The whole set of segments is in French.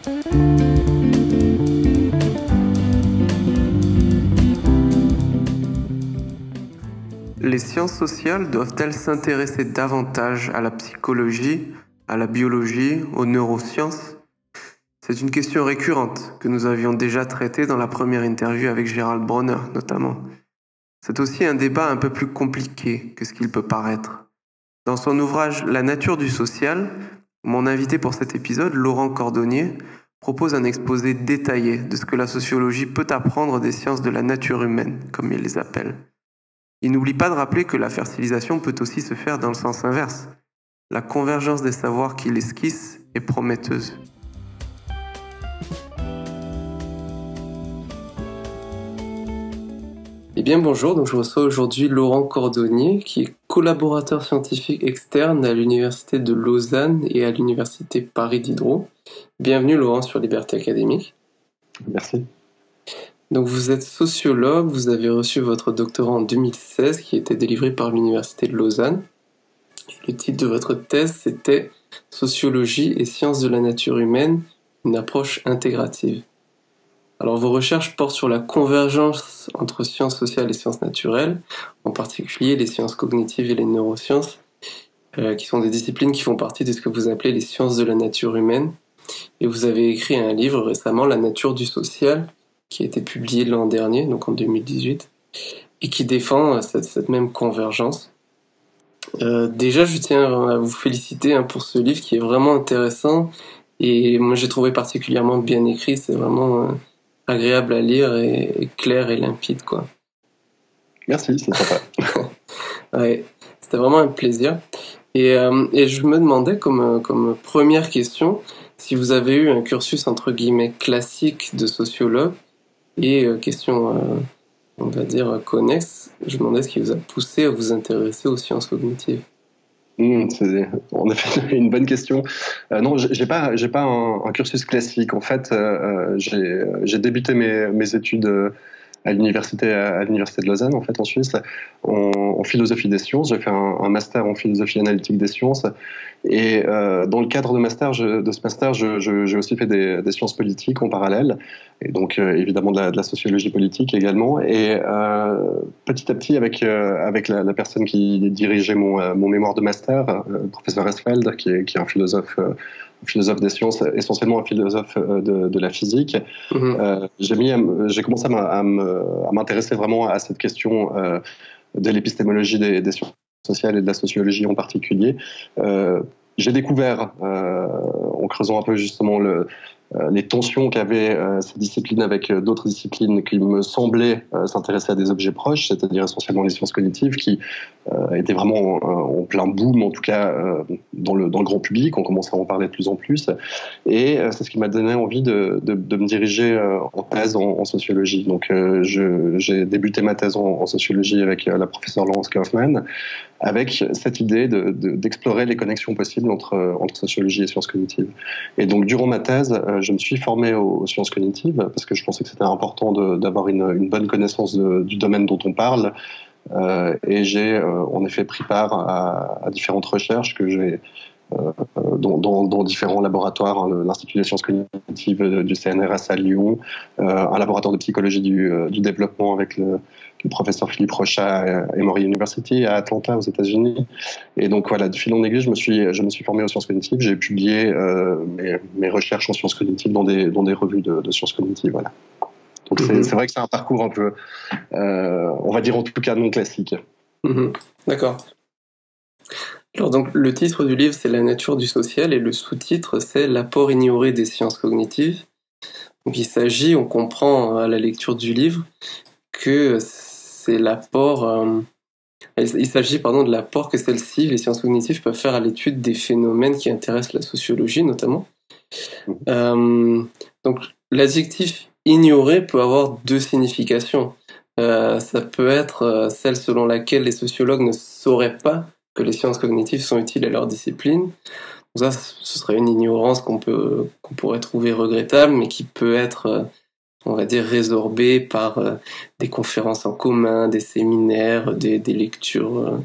Les sciences sociales doivent-elles s'intéresser davantage à la psychologie, à la biologie, aux neurosciences? C'est une question récurrente que nous avions déjà traitée dans la première interview avec Gérald Bronner notamment. C'est aussi un débat un peu plus compliqué que ce qu'il peut paraître. Dans son ouvrage La nature du social, mon invité pour cet épisode, Laurent Cordonnier, propose un exposé détaillé de ce que la sociologie peut apprendre des sciences de la nature humaine, comme il les appelle. Il n'oublie pas de rappeler que la fertilisation peut aussi se faire dans le sens inverse. La convergence des savoirs qu'il esquisse est prometteuse. Eh bien bonjour, donc je reçois aujourd'hui Laurent Cordonnier, qui est collaborateur scientifique externe à l'Université de Lausanne et à l'Université Paris Diderot. Bienvenue Laurent sur Liberté Académique. Merci. Donc vous êtes sociologue, vous avez reçu votre doctorat en 2016 qui était délivré par l'Université de Lausanne. Le titre de votre thèse c'était « Sociologie et sciences de la nature humaine, une approche intégrative ». Alors vos recherches portent sur la convergence entre sciences sociales et sciences naturelles, en particulier les sciences cognitives et les neurosciences, qui sont des disciplines qui font partie de ce que vous appelez les sciences de la nature humaine. Et vous avez écrit un livre récemment, La nature du social, qui a été publié l'an dernier, donc en 2018, et qui défend cette même convergence. Déjà, je tiens à vous féliciter pour ce livre qui est vraiment intéressant, et moi j'ai trouvé particulièrement bien écrit, c'est vraiment agréable à lire et clair et limpide, quoi. Merci, c'est sympa. Ouais, c'était vraiment un plaisir. Et je me demandais comme première question, si vous avez eu un cursus entre guillemets classique de sociologue, et question, on va dire, connexe, je me demandais ce qui vous a poussé à vous intéresser aux sciences cognitives. C'est en effet une bonne question. Non, j'ai pas un cursus classique. En fait, j'ai débuté mes études à l'université de Lausanne, en fait, en Suisse, en philosophie des sciences. J'ai fait un master en philosophie analytique des sciences. Et dans le cadre de ce master, j'ai aussi fait des sciences politiques en parallèle, et donc évidemment de la sociologie politique également. Et petit à petit, avec la personne qui dirigeait mon mémoire de master, le professeur Esfeld, qui est un philosophe des sciences, essentiellement un philosophe de la physique, j'ai commencé à m'intéresser vraiment à cette question de l'épistémologie des sciences sociales et de la sociologie en particulier. J'ai découvert, en creusant un peu justement les tensions qu'avaient ces disciplines avec d'autres disciplines qui me semblaient s'intéresser à des objets proches, c'est-à-dire essentiellement les sciences cognitives, qui étaient vraiment en plein boom, en tout cas dans le grand public. On commençait à en parler de plus en plus. Et c'est ce qui m'a donné envie de me diriger en thèse en sociologie. Donc j'ai débuté ma thèse en sociologie avec la professeure Laurence Kaufmann, avec cette idée d'explorer les connexions possibles entre sociologie et sciences cognitives. Et donc, durant ma thèse, je me suis formé aux sciences cognitives, parce que je pensais que c'était important d'avoir une bonne connaissance du domaine dont on parle. Et j'ai en effet pris part à différentes recherches que j'ai dans différents laboratoires, l'Institut des sciences cognitives du CNRS à Lyon, un laboratoire de psychologie du développement avec le professeur Philippe Rochat à Emory University à Atlanta aux États-Unis. Et donc voilà, de fil en aiguille, je me suis formé aux sciences cognitives. J'ai publié mes recherches en sciences cognitives dans des revues de sciences cognitives. Voilà. Donc c'est vrai que c'est un parcours un peu, on va dire en tout cas non classique. D'accord. Alors donc le titre du livre c'est La nature du social et le sous-titre c'est L'apport ignoré des sciences cognitives. Donc il s'agit, on comprend à la lecture du livre que c'est l'apport, il s'agit de l'apport que celles-ci, les sciences cognitives, peuvent faire à l'étude des phénomènes qui intéressent la sociologie notamment. Donc l'adjectif ignoré peut avoir deux significations. Ça peut être celle selon laquelle les sociologues ne sauraient pas que les sciences cognitives sont utiles à leur discipline. Donc ça, ce serait une ignorance qu'on pourrait trouver regrettable, mais qui peut être, on va dire, résorbée par des conférences en commun, des séminaires, des lectures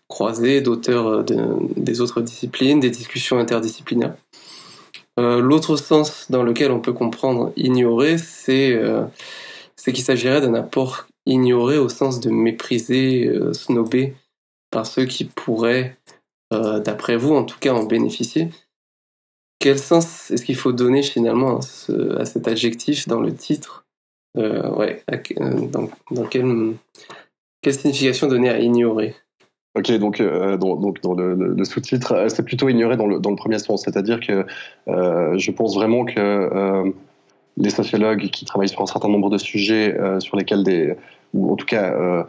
croisées d'auteurs des autres disciplines, des discussions interdisciplinaires. L'autre sens dans lequel on peut comprendre ignorer, c'est qu'il s'agirait d'un apport ignoré au sens de mépriser, snobé par ceux qui pourraient, d'après vous en tout cas, en bénéficier. Quel sens est-ce qu'il faut donner finalement à cet adjectif dans le titre? Dans quelle signification donner à ignorer? Ok, donc dans le sous-titre, c'est plutôt ignoré dans le premier sens, c'est-à-dire que je pense vraiment que les sociologues qui travaillent sur un certain nombre de sujets sur lesquels ou en tout cas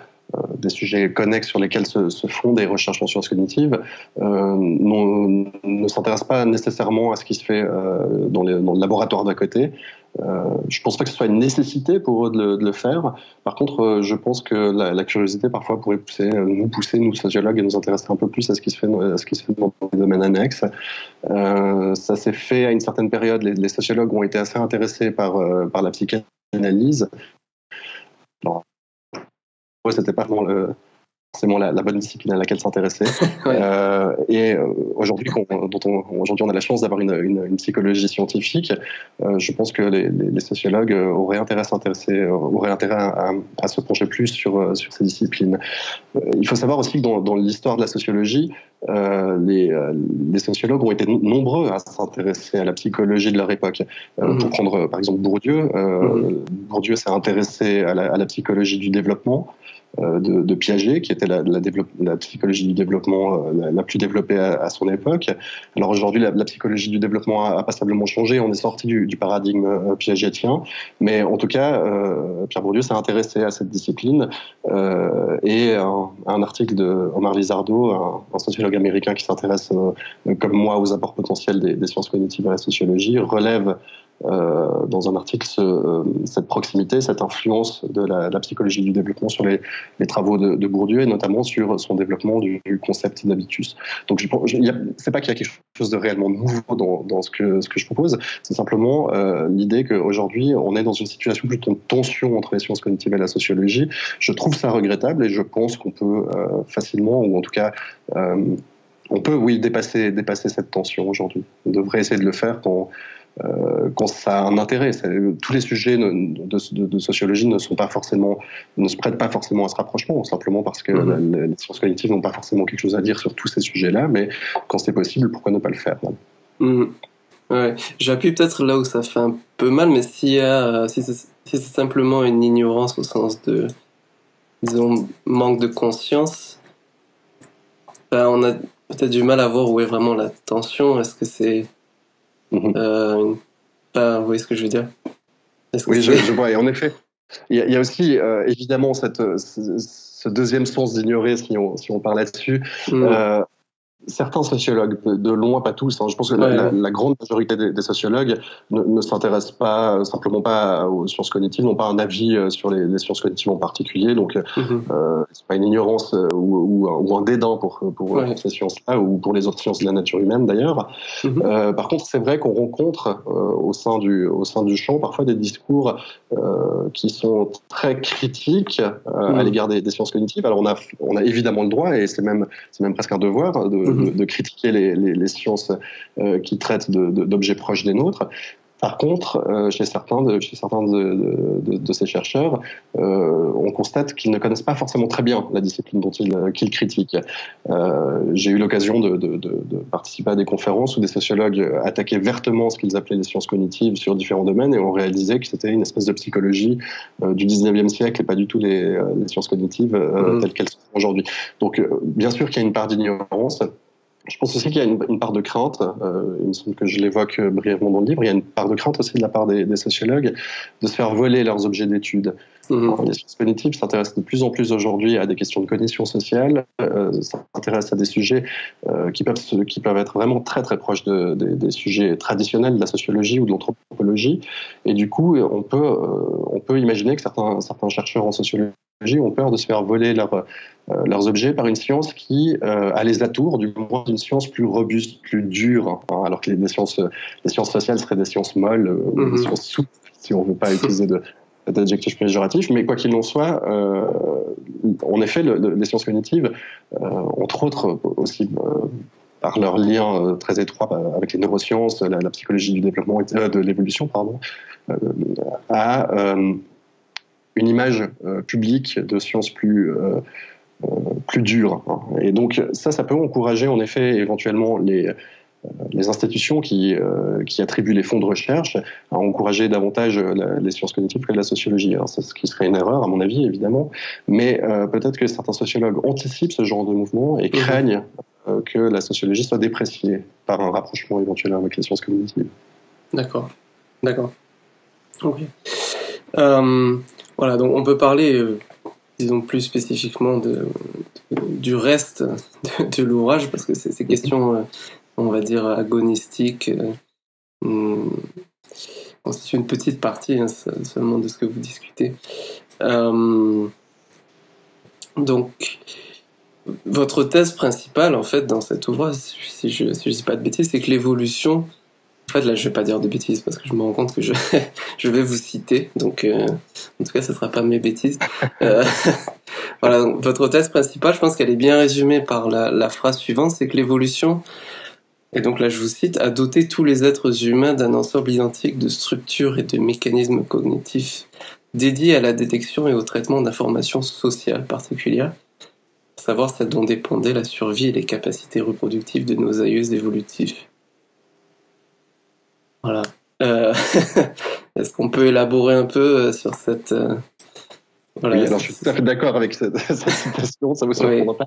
des sujets connexes sur lesquels se font des recherches en sciences cognitives, ne s'intéressent pas nécessairement à ce qui se fait dans le laboratoire d'à côté. Je pense pas que ce soit une nécessité pour eux de le faire. Par contre, je pense que la curiosité parfois pourrait nous sociologues, à nous intéresser un peu plus à ce qui se fait dans les domaines annexes. Ça s'est fait à une certaine période. Les sociologues ont été assez intéressés par la psychanalyse. Alors, c'était pas forcément la bonne discipline à laquelle s'intéresser. Ouais. Aujourd'hui, on a la chance d'avoir une psychologie scientifique. Je pense que les sociologues auraient intérêt à se pencher plus sur ces disciplines. Il faut savoir aussi que dans l'histoire de la sociologie, les sociologues ont été nombreux à s'intéresser à la psychologie de leur époque. Pour prendre par exemple Bourdieu, Bourdieu s'est intéressé à la psychologie du développement de Piaget, qui était la psychologie du développement la plus développée à son époque. Alors aujourd'hui, la psychologie du développement a passablement changé, on est sorti du paradigme piagétien, mais en tout cas, Pierre Bourdieu s'est intéressé à cette discipline, et un article de Omar Lizardo, un sociologue américain qui s'intéresse comme moi aux apports potentiels des sciences cognitives à la sociologie, relève dans un article cette proximité, cette influence de la psychologie du développement sur les travaux de Bourdieu, et notamment sur son développement du concept d'habitus. Donc c'est pas qu'il y a quelque chose de réellement nouveau dans ce que je propose, c'est simplement l'idée qu'aujourd'hui on est dans une situation plutôt de tension entre les sciences cognitives et la sociologie. Je trouve ça regrettable, et je pense qu'on peut facilement, ou en tout cas on peut dépasser cette tension aujourd'hui. On devrait essayer de le faire quand ça a un intérêt. Tous les sujets de sociologie ne se prêtent pas forcément à ce rapprochement, simplement parce que les sciences cognitives n'ont pas forcément quelque chose à dire sur tous ces sujets-là, mais quand c'est possible, pourquoi ne pas le faire? Ouais. J'appuie peut-être là où ça fait un peu mal, mais si c'est simplement une ignorance au sens de, disons, manque de conscience, on a peut-être du mal à voir où est vraiment la tension. Est-ce que c'est vous voyez ce que je veux dire? Oui, je vois. Et en effet, il y a aussi évidemment ce deuxième sens d'ignorer, si on parle là-dessus. Certains sociologues, de loin pas tous, je pense que la grande majorité des sociologues ne s'intéressent pas simplement pas aux sciences cognitives, n'ont pas un avis sur les sciences cognitives en particulier, donc c'est pas une ignorance ou un dédain pour ces sciences-là, ou pour les autres sciences de la nature humaine d'ailleurs. Par contre, c'est vrai qu'on rencontre au sein du champ parfois des discours qui sont très critiques à l'égard des sciences cognitives. Alors on a évidemment le droit, et c'est même presque un devoir de critiquer les sciences qui traitent d'objets proches des nôtres. Par contre, chez certains de ces chercheurs, on constate qu'ils ne connaissent pas forcément très bien la discipline qu'ils critiquent. J'ai eu l'occasion de participer à des conférences où des sociologues attaquaient vertement ce qu'ils appelaient les sciences cognitives sur différents domaines, et ont réalisé que c'était une espèce de psychologie du 19e siècle, et pas du tout les sciences cognitives telles qu'elles sont aujourd'hui. Donc, bien sûr qu'il y a une part d'ignorance. Je pense aussi qu'il y a une part de crainte, il me semble que je l'évoque brièvement dans le livre, il y a une part de crainte aussi de la part des sociologues de se faire voler leurs objets d'étude. Les sciences cognitives s'intéressent de plus en plus aujourd'hui à des questions de cognition sociale, s'intéressent à des sujets qui peuvent être vraiment très très proches des sujets traditionnels de la sociologie ou de l'anthropologie, et du coup on peut imaginer que certains chercheurs en sociologie ont peur de se faire voler leurs objets par une science qui a les atours du moins d'une science plus robuste, plus dure, alors que les sciences sociales seraient des sciences molles, des sciences souples, si on ne veut pas utiliser d'adjectif péjoratif. Mais quoi qu'il en soit, en effet, les sciences cognitives, entre autres aussi par leur lien très étroit avec les neurosciences, la psychologie du développement, de l'évolution, pardon, à une image publique de sciences plus dures. Hein. Et donc ça peut encourager en effet éventuellement les institutions qui attribuent les fonds de recherche à encourager davantage les sciences cognitives que la sociologie. Alors, c'est ce qui serait une erreur, à mon avis, évidemment, mais peut-être que certains sociologues anticipent ce genre de mouvement et craignent que la sociologie soit dépréciée par un rapprochement éventuel avec les sciences cognitives. D'accord. Ok. Voilà, donc on peut parler, disons plus spécifiquement du reste de l'ouvrage, parce que ces questions, on va dire, agonistiques, constituent une petite partie seulement de ce que vous discutez. Donc, votre thèse principale, en fait, dans cet ouvrage, si je dis pas de bêtises, c'est que l'évolution... En fait, là, je vais pas dire de bêtises parce que je me rends compte que je vais vous citer. Donc, en tout cas, ce sera pas mes bêtises. Voilà, donc, votre thèse principale, je pense qu'elle est bien résumée par la phrase suivante, c'est que l'évolution, et donc là, je vous cite, a doté tous les êtres humains d'un ensemble identique de structures et de mécanismes cognitifs dédiés à la détection et au traitement d'informations sociales particulières, à savoir celles dont dépendaient la survie et les capacités reproductives de nos aïeux évolutifs. Voilà. Est-ce qu'on peut élaborer un peu sur cette... Voilà, oui, alors je suis tout à fait d'accord avec cette citation, ça vous surprendra pas.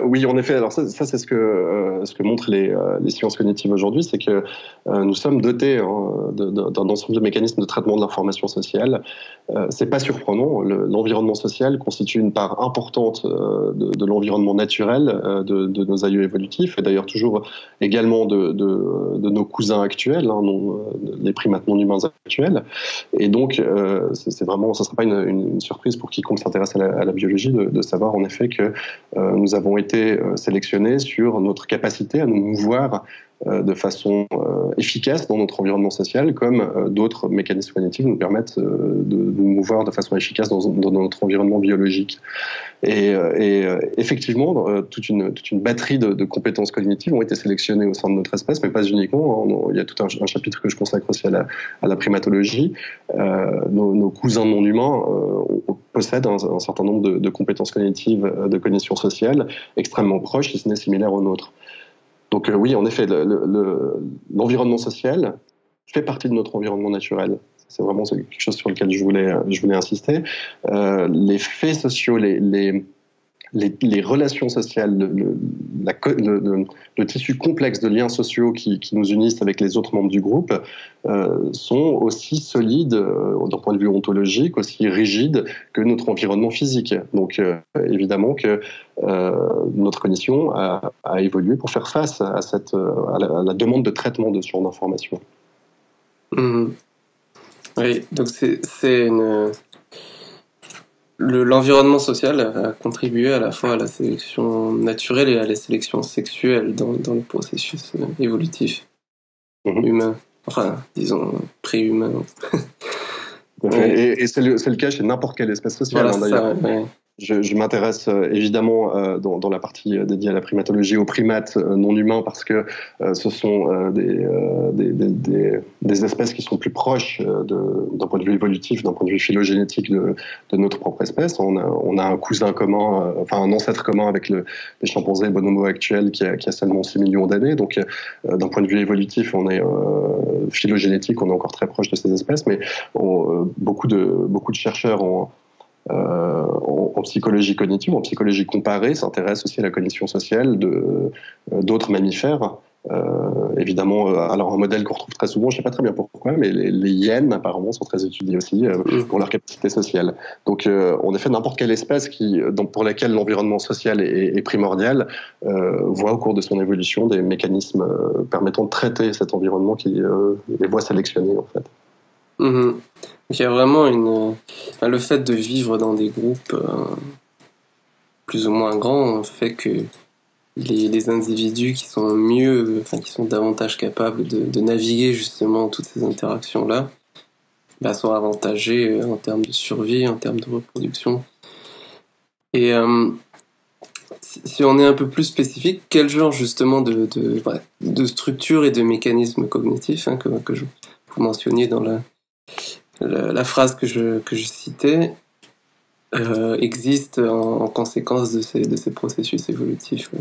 Oui, en effet, alors ça c'est ce que montrent les sciences cognitives aujourd'hui, c'est que nous sommes dotés d'un ensemble de mécanismes de traitement de l'information sociale. C'est pas surprenant, l'environnement social constitue une part importante de l'environnement naturel de nos aïeux évolutifs, et d'ailleurs toujours également de nos cousins actuels, les primates non humains actuels. Et donc, c'est vraiment, ça ne sera pas une surprise pour quiconque s'intéresse à la biologie de savoir en effet que nous avons été sélectionnés sur notre capacité à nous mouvoir de façon efficace dans notre environnement social, comme d'autres mécanismes cognitifs nous permettent de nous mouvoir de façon efficace dans notre environnement biologique. Et effectivement, toute une batterie de compétences cognitives ont été sélectionnées au sein de notre espèce, mais pas uniquement. Il y a tout un chapitre que je consacre aussi à la primatologie. Nos cousins non humains possèdent un certain nombre de compétences cognitives, de cognition sociale, extrêmement proches, si ce n'est similaires aux nôtres. Donc oui, en effet, l'environnement social fait partie de notre environnement naturel. C'est vraiment quelque chose sur lequel je voulais insister. Les faits sociaux, les relations sociales, le tissu complexe de liens sociaux qui nous unissent avec les autres membres du groupe sont aussi solides d'un point de vue ontologique, aussi rigides que notre environnement physique. Donc évidemment que notre cognition a évolué pour faire face à la demande de traitement de ce genre d'informations. Mmh. Oui, donc l'environnement social a contribué à la fois à la sélection naturelle et à la sélection sexuelle dans le processus évolutif humain. Enfin, disons, pré-humain. Et c'est le cas chez n'importe quelle espèce sociale, voilà, d'ailleurs. Ça, ouais. Je m'intéresse évidemment dans la partie dédiée à la primatologie aux primates non humains parce que ce sont des espèces qui sont plus proches d'un point de vue évolutif, d'un point de vue phylogénétique de notre propre espèce. On a un cousin commun, un ancêtre commun avec les chimpanzés bonobos actuels qui a seulement 6 millions d'années. Donc d'un point de vue évolutif, on est phylogénétique, on est encore très proche de ces espèces, mais beaucoup de chercheurs en psychologie cognitive, en psychologie comparée, s'intéressent aussi à la cognition sociale d'autres mammifères. Évidemment, alors un modèle qu'on retrouve très souvent, je ne sais pas très bien pourquoi, mais les hyènes apparemment sont très étudiées aussi pour leur capacité sociale. Donc en effet, n'importe quelle espèce pour laquelle l'environnement social est primordial voit au cours de son évolution des mécanismes permettant de traiter cet environnement qui les voit sélectionner en fait. Mmh. Il y a vraiment le fait de vivre dans des groupes plus ou moins grands fait que les individus qui sont qui sont davantage capables de naviguer justement toutes ces interactions-là, sont avantagés en termes de survie, en termes de reproduction. Et si on est un peu plus spécifique, quel genre justement de structure et de mécanismes cognitifs que vous mentionniez dans la phrase que je citais existe en conséquence de ces processus évolutifs. Ouais.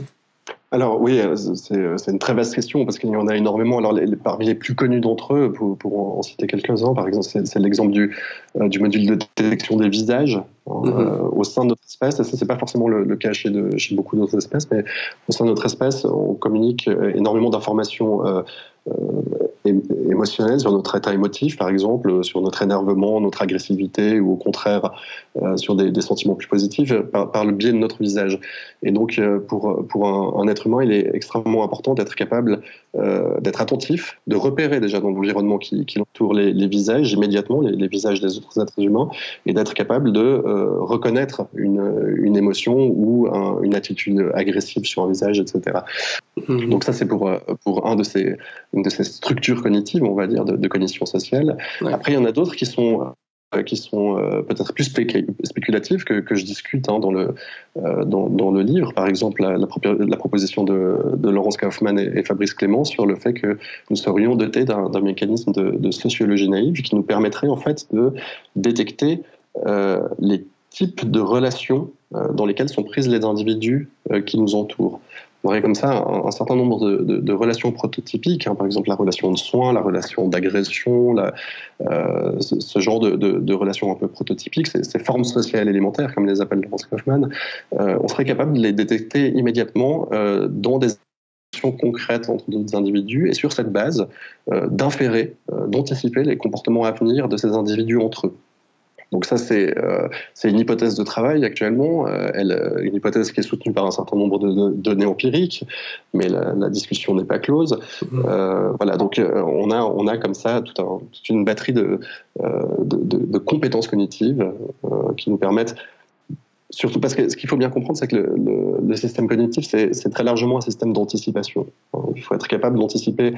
Alors oui, c'est une très vaste question parce qu'il y en a énormément. Alors parmi les plus connus d'entre eux, pour en citer quelques-uns, par exemple, c'est l'exemple du module de détection des visages au sein de notre espèce. Et ça, c'est pas forcément le cas chez beaucoup d'autres espèces, mais au sein de notre espèce, on communique énormément d'informations émotionnelles sur notre état émotif, par exemple, sur notre énervement, notre agressivité, ou au contraire sur des sentiments plus positifs par le biais de notre visage. Et donc pour un être humain, il est extrêmement important d'être capable d'être attentif, de repérer déjà dans l'environnement qui l'entoure les visages immédiatement, les visages des autres êtres humains, et d'être capable de reconnaître une émotion ou une attitude agressive sur un visage, etc. Donc ça, c'est pour une de ces structures cognitives, on va dire, de cognition sociale. Ouais. Après, il y en a d'autres qui sont peut-être plus spéculatives que je discute dans le livre. Par exemple, la proposition de Laurence Kaufmann et Fabrice Clément sur le fait que nous serions dotés d'un mécanisme de sociologie naïve qui nous permettrait en fait de détecter les types de relations dans lesquelles sont prises les individus qui nous entourent. On aurait comme ça un certain nombre de relations prototypiques, par exemple la relation de soins, la relation d'agression, ce genre de relations un peu prototypiques, ces formes sociales élémentaires, comme les appelle Laurence Kaufmann, on serait capable de les détecter immédiatement dans des actions concrètes entre d'autres individus, et sur cette base, d'inférer, d'anticiper les comportements à venir de ces individus entre eux. Donc ça, c'est une hypothèse de travail actuellement, une hypothèse qui est soutenue par un certain nombre de données empiriques, mais la discussion n'est pas close. Voilà, donc on a comme ça toute une batterie de compétences cognitives qui nous permettent. Surtout parce que ce qu'il faut bien comprendre, c'est que le système cognitif, c'est très largement un système d'anticipation. Il faut être capable d'anticiper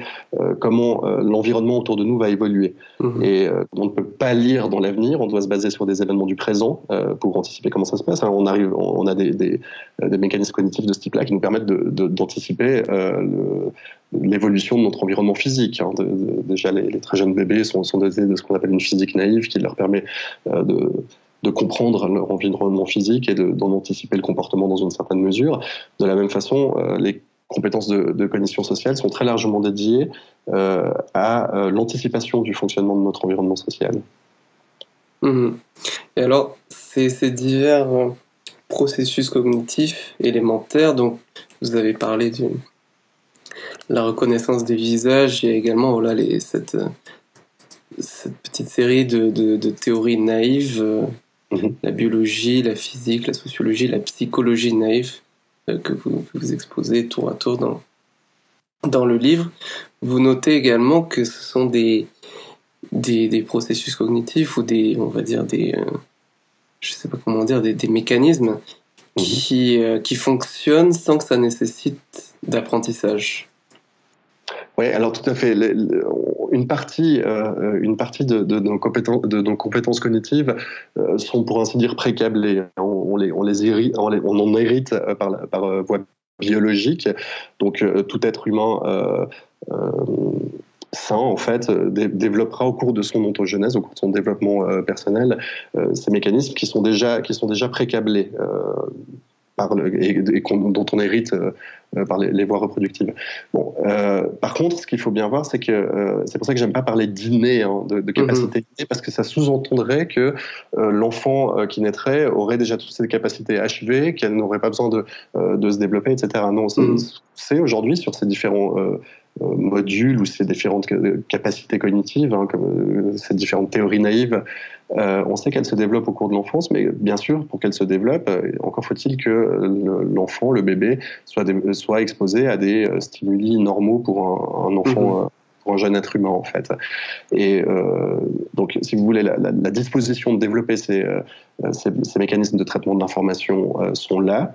comment l'environnement autour de nous va évoluer. Et on ne peut pas lire dans l'avenir, on doit se baser sur des événements du présent pour anticiper comment ça se passe. On a des mécanismes cognitifs de ce type-là qui nous permettent d'anticiper l'évolution de notre environnement physique. Déjà, les très jeunes bébés sont dotés de ce qu'on appelle une physique naïve qui leur permet de comprendre leur environnement physique et d'en anticiper le comportement dans une certaine mesure. De la même façon, les compétences de cognition sociale sont très largement dédiées à l'anticipation du fonctionnement de notre environnement social. Et alors, ces divers processus cognitifs élémentaires, donc vous avez parlé de la reconnaissance des visages, il y a également cette petite série de théories naïves, la biologie, la physique, la sociologie, la psychologie naïve que vous exposez tour à tour dans le livre. Vous notez également que ce sont des processus cognitifs ou on va dire je sais pas comment dire, des mécanismes qui fonctionnent sans que ça nécessite d'apprentissage. Oui, alors tout à fait. Une partie de nos compétences cognitives sont, pour ainsi dire, précablées. On en hérite par voie biologique. Donc tout être humain sain, en fait, développera au cours de son ontogenèse, au cours de son développement personnel, ces mécanismes qui sont déjà précablés. Dont on hérite par les voies reproductives. Bon, par contre, ce qu'il faut bien voir, c'est que c'est pour ça que j'aime pas parler d'inné, de capacité innée, parce que ça sous-entendrait que l'enfant qui naîtrait aurait déjà toutes ses capacités achevées, qu'elle n'aurait pas besoin de se développer, etc. Non, c'est aujourd'hui sur ces différents modules ou ces différentes capacités cognitives, comme ces différentes théories naïves, on sait qu'elles se développent au cours de l'enfance, mais bien sûr, pour qu'elles se développent, encore faut-il que l'enfant, le bébé, soit exposé à des stimuli normaux pour un enfant, pour un jeune être humain, en fait. Et donc, si vous voulez, la disposition de développer ces mécanismes de traitement de l'information sont là,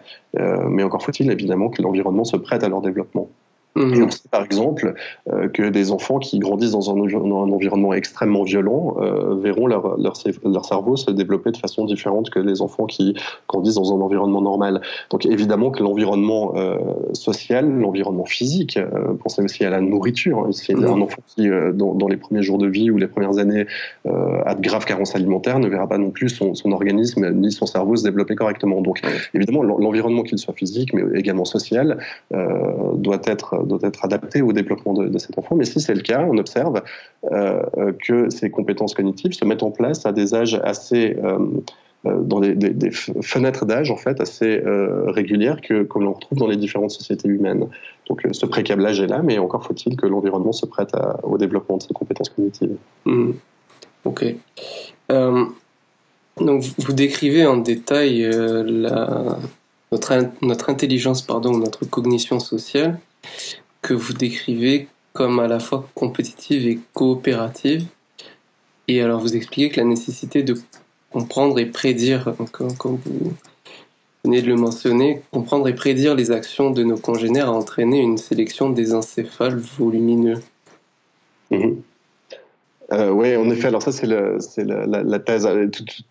mais encore faut-il évidemment que l'environnement se prête à leur développement. Et on sait par exemple que des enfants qui grandissent dans un environnement extrêmement violent verront leur cerveau se développer de façon différente que les enfants qui grandissent dans un environnement normal. Donc évidemment que l'environnement social, l'environnement physique, pensez aussi à la nourriture. Hein. Si un enfant qui, dans les premiers jours de vie ou les premières années, a de graves carences alimentaires, ne verra pas non plus son organisme ni son cerveau se développer correctement. Donc évidemment, l'environnement, qu'il soit physique, mais également social, doit être adapté au développement de cet enfant. Mais si c'est le cas, on observe que ces compétences cognitives se mettent en place à des âges assez dans des fenêtres d'âge en fait assez régulières comme l'on retrouve dans les différentes sociétés humaines. Donc ce pré-câblage est là, mais encore faut-il que l'environnement se prête au développement de ces compétences cognitives. Ok. Donc vous décrivez en détail notre intelligence, notre cognition sociale, que vous décrivez comme à la fois compétitive et coopérative. Et alors vous expliquez que la nécessité de comprendre et prédire, comme vous venez de le mentionner, comprendre et prédire les actions de nos congénères a entraîné une sélection des encéphales volumineux. Oui, en effet. Alors ça, c'est la thèse.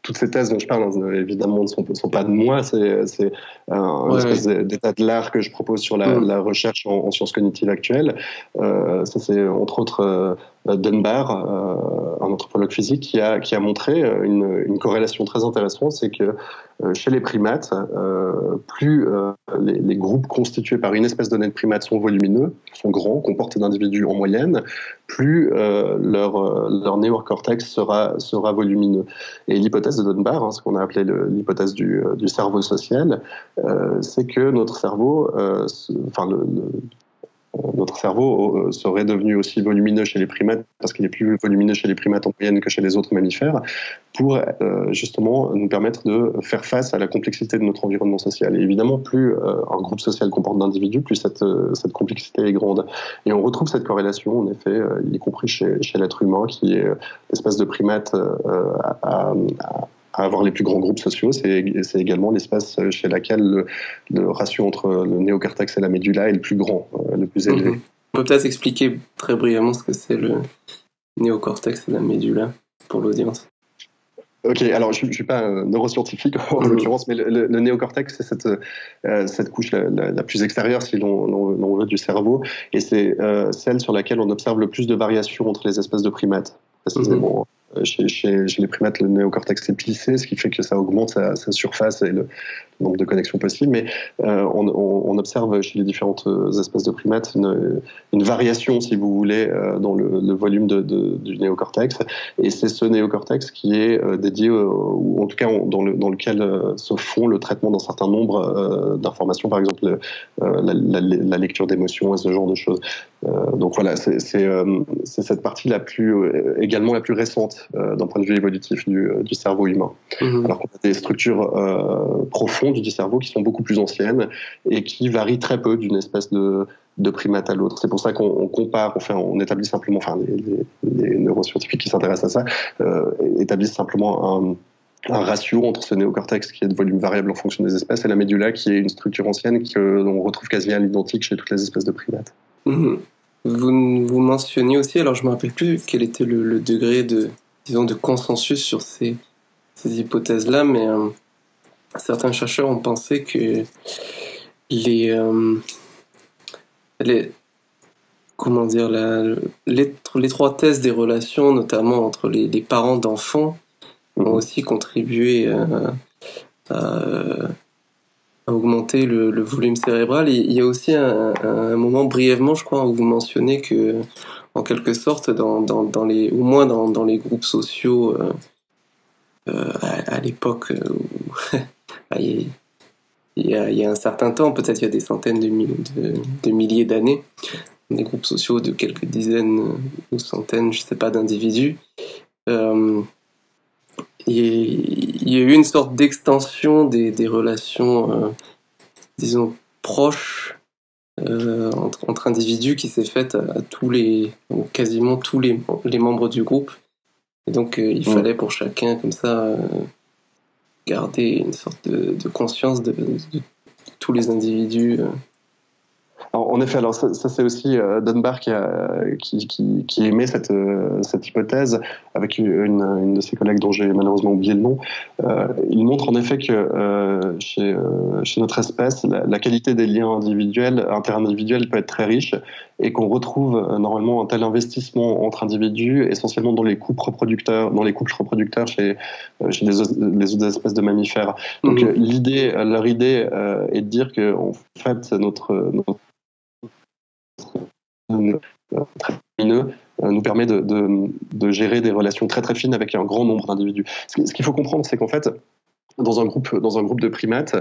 Toutes ces thèses dont je parle, évidemment, ne sont pas de moi. C'est une espèce d'état de l'art que je propose sur la recherche en sciences cognitives actuelles. Ça, c'est entre autres Dunbar, un anthropologue physique, qui a montré une corrélation très intéressante. C'est que chez les primates, plus les groupes constitués par une espèce donnée de primates sont volumineux, sont grands, comportent d'individus en moyenne, plus leur néocortex sera volumineux. Et l'hypothèse de Dunbar, ce qu'on a appelé l'hypothèse du cerveau social, c'est que notre cerveau, notre cerveau serait devenu aussi volumineux chez les primates, parce qu'il est plus volumineux chez les primates en moyenne que chez les autres mammifères, pour justement nous permettre de faire face à la complexité de notre environnement social. Et évidemment, plus un groupe social comporte d'individus, plus cette complexité est grande. Et on retrouve cette corrélation, en effet, y compris chez l'être humain, qui est l'espèce de primate à avoir les plus grands groupes sociaux. C'est également l'espace chez laquelle le ratio entre le néocortex et la médula est le plus grand, le plus élevé. On peut peut-être expliquer très brièvement ce que c'est le néocortex et la médula pour l'audience. Ok, alors je ne suis pas neuroscientifique en l'occurrence, mais le néocortex, c'est cette couche la plus extérieure, si l'on veut, du cerveau, et c'est celle sur laquelle on observe le plus de variations entre les espèces de primates, précisément. Chez les primates, le néocortex est plissé, ce qui fait que ça augmente sa surface et le nombre de connexions possibles. Mais on observe chez les différentes espèces de primates une variation, si vous voulez, dans le volume du néocortex. Et c'est ce néocortex qui est dédié, ou en tout cas dans lequel se font le traitement d'un certain nombre d'informations, par exemple la lecture d'émotions et ce genre de choses. Donc voilà, c'est cette partie également la plus récente d'un point de vue évolutif du cerveau humain. Alors qu'on a des structures profondes du cerveau qui sont beaucoup plus anciennes et qui varient très peu d'une espèce de primate à l'autre. C'est pour ça qu'on compare, on établit simplement, les neuroscientifiques qui s'intéressent à ça, établissent simplement un ratio entre ce néocortex qui est de volume variable en fonction des espèces et la médula qui est une structure ancienne qu'on retrouve quasi à l'identique chez toutes les espèces de primates. Vous mentionniez aussi, alors je ne me rappelle plus quel était le degré de consensus sur ces hypothèses-là, mais certains chercheurs ont pensé que l'étroitesse des relations, notamment entre les parents d'enfants, ont aussi contribué à augmenter le volume cérébral. Et il y a aussi un moment brièvement, je crois, où vous mentionnez que, en quelque sorte, au moins dans les groupes sociaux à l'époque où il y a un certain temps, peut-être il y a des centaines de milliers d'années, des groupes sociaux de quelques dizaines ou centaines, je sais pas, d'individus, il y a eu une sorte d'extension des relations, disons, proches entre individus qui s'est faite à quasiment tous les membres du groupe. Et donc, il fallait pour chacun, comme ça, garder une sorte de conscience de tous les individus. En effet, alors ça c'est aussi Dunbar qui émet cette hypothèse avec une de ses collègues dont j'ai malheureusement oublié le nom. Il montre en effet que chez notre espèce, la qualité des liens individuels, interindividuels peut être très riche et qu'on retrouve normalement un tel investissement entre individus essentiellement dans les couples reproducteurs chez les autres espèces de mammifères. Donc leur idée est de dire que en fait notre très lumineux nous permet de gérer des relations très très fines avec un grand nombre d'individus. Ce qu'il faut comprendre, c'est qu'en fait, dans un groupe de primates,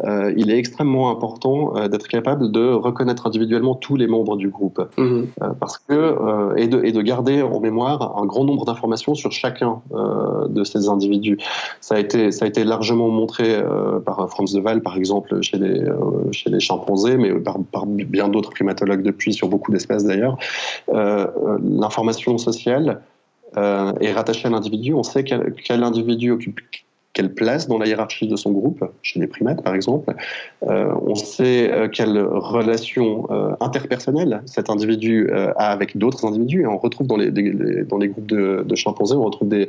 il est extrêmement important d'être capable de reconnaître individuellement tous les membres du groupe, parce que et de garder en mémoire un grand nombre d'informations sur chacun de ces individus. Ça a été largement montré par Franz de Waal, par exemple, chez les chimpanzés, mais par bien d'autres primatologues depuis, sur beaucoup d'espèces d'ailleurs. L'information sociale est rattachée à l'individu. On sait quel individu occupe quelle place dans la hiérarchie de son groupe, chez les primates par exemple. On sait quelle relation interpersonnelle cet individu a avec d'autres individus. Et on retrouve dans les groupes de chimpanzés, on retrouve des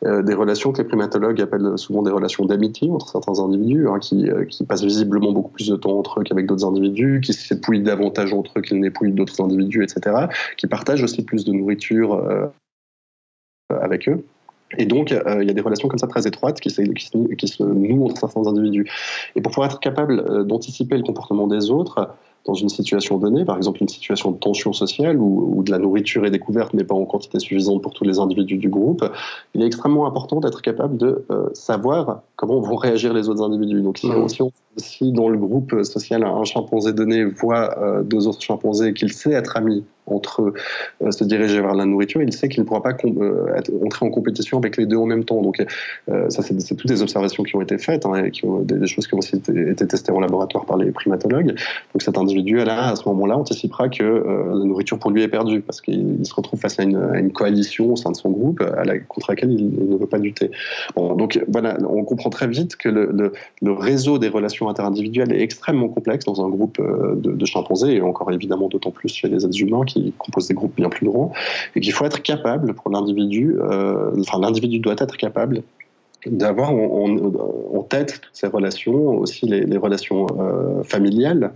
relations que les primatologues appellent souvent des relations d'amitié entre certains individus, qui passent visiblement beaucoup plus de temps entre eux qu'avec d'autres individus, qui s'épouillent davantage entre eux qu'ils n'épouillent d'autres individus, etc., qui partagent aussi plus de nourriture avec eux. Et donc, il y a des relations comme ça très étroites qui se nouent entre certains individus. Et pour pouvoir être capable d'anticiper le comportement des autres dans une situation donnée, par exemple une situation de tension sociale où de la nourriture est découverte mais pas en quantité suffisante pour tous les individus du groupe, il est extrêmement important d'être capable de savoir comment vont réagir les autres individus. Donc si dans le groupe social un chimpanzé donné voit deux autres chimpanzés qu'il sait être amis entre eux, se diriger vers la nourriture, il sait qu'il ne pourra pas entrer en compétition avec les deux en même temps. Donc ça, c'est toutes des observations qui ont été faites, et des choses qui ont aussi été testées en laboratoire par les primatologues. Donc cet individu, à ce moment-là, anticipera que la nourriture pour lui est perdue, parce qu'il se retrouve face à une coalition au sein de son groupe contre laquelle il ne veut pas lutter. Bon, donc voilà, on comprend très vite que le réseau des relations interindividuelles est extrêmement complexe dans un groupe de chimpanzés, et encore évidemment d'autant plus chez les êtres humains qui composent des groupes bien plus grands, et qu'il faut être capable pour l'individu, l'individu doit être capable d'avoir en tête toutes ces relations, aussi les relations familiales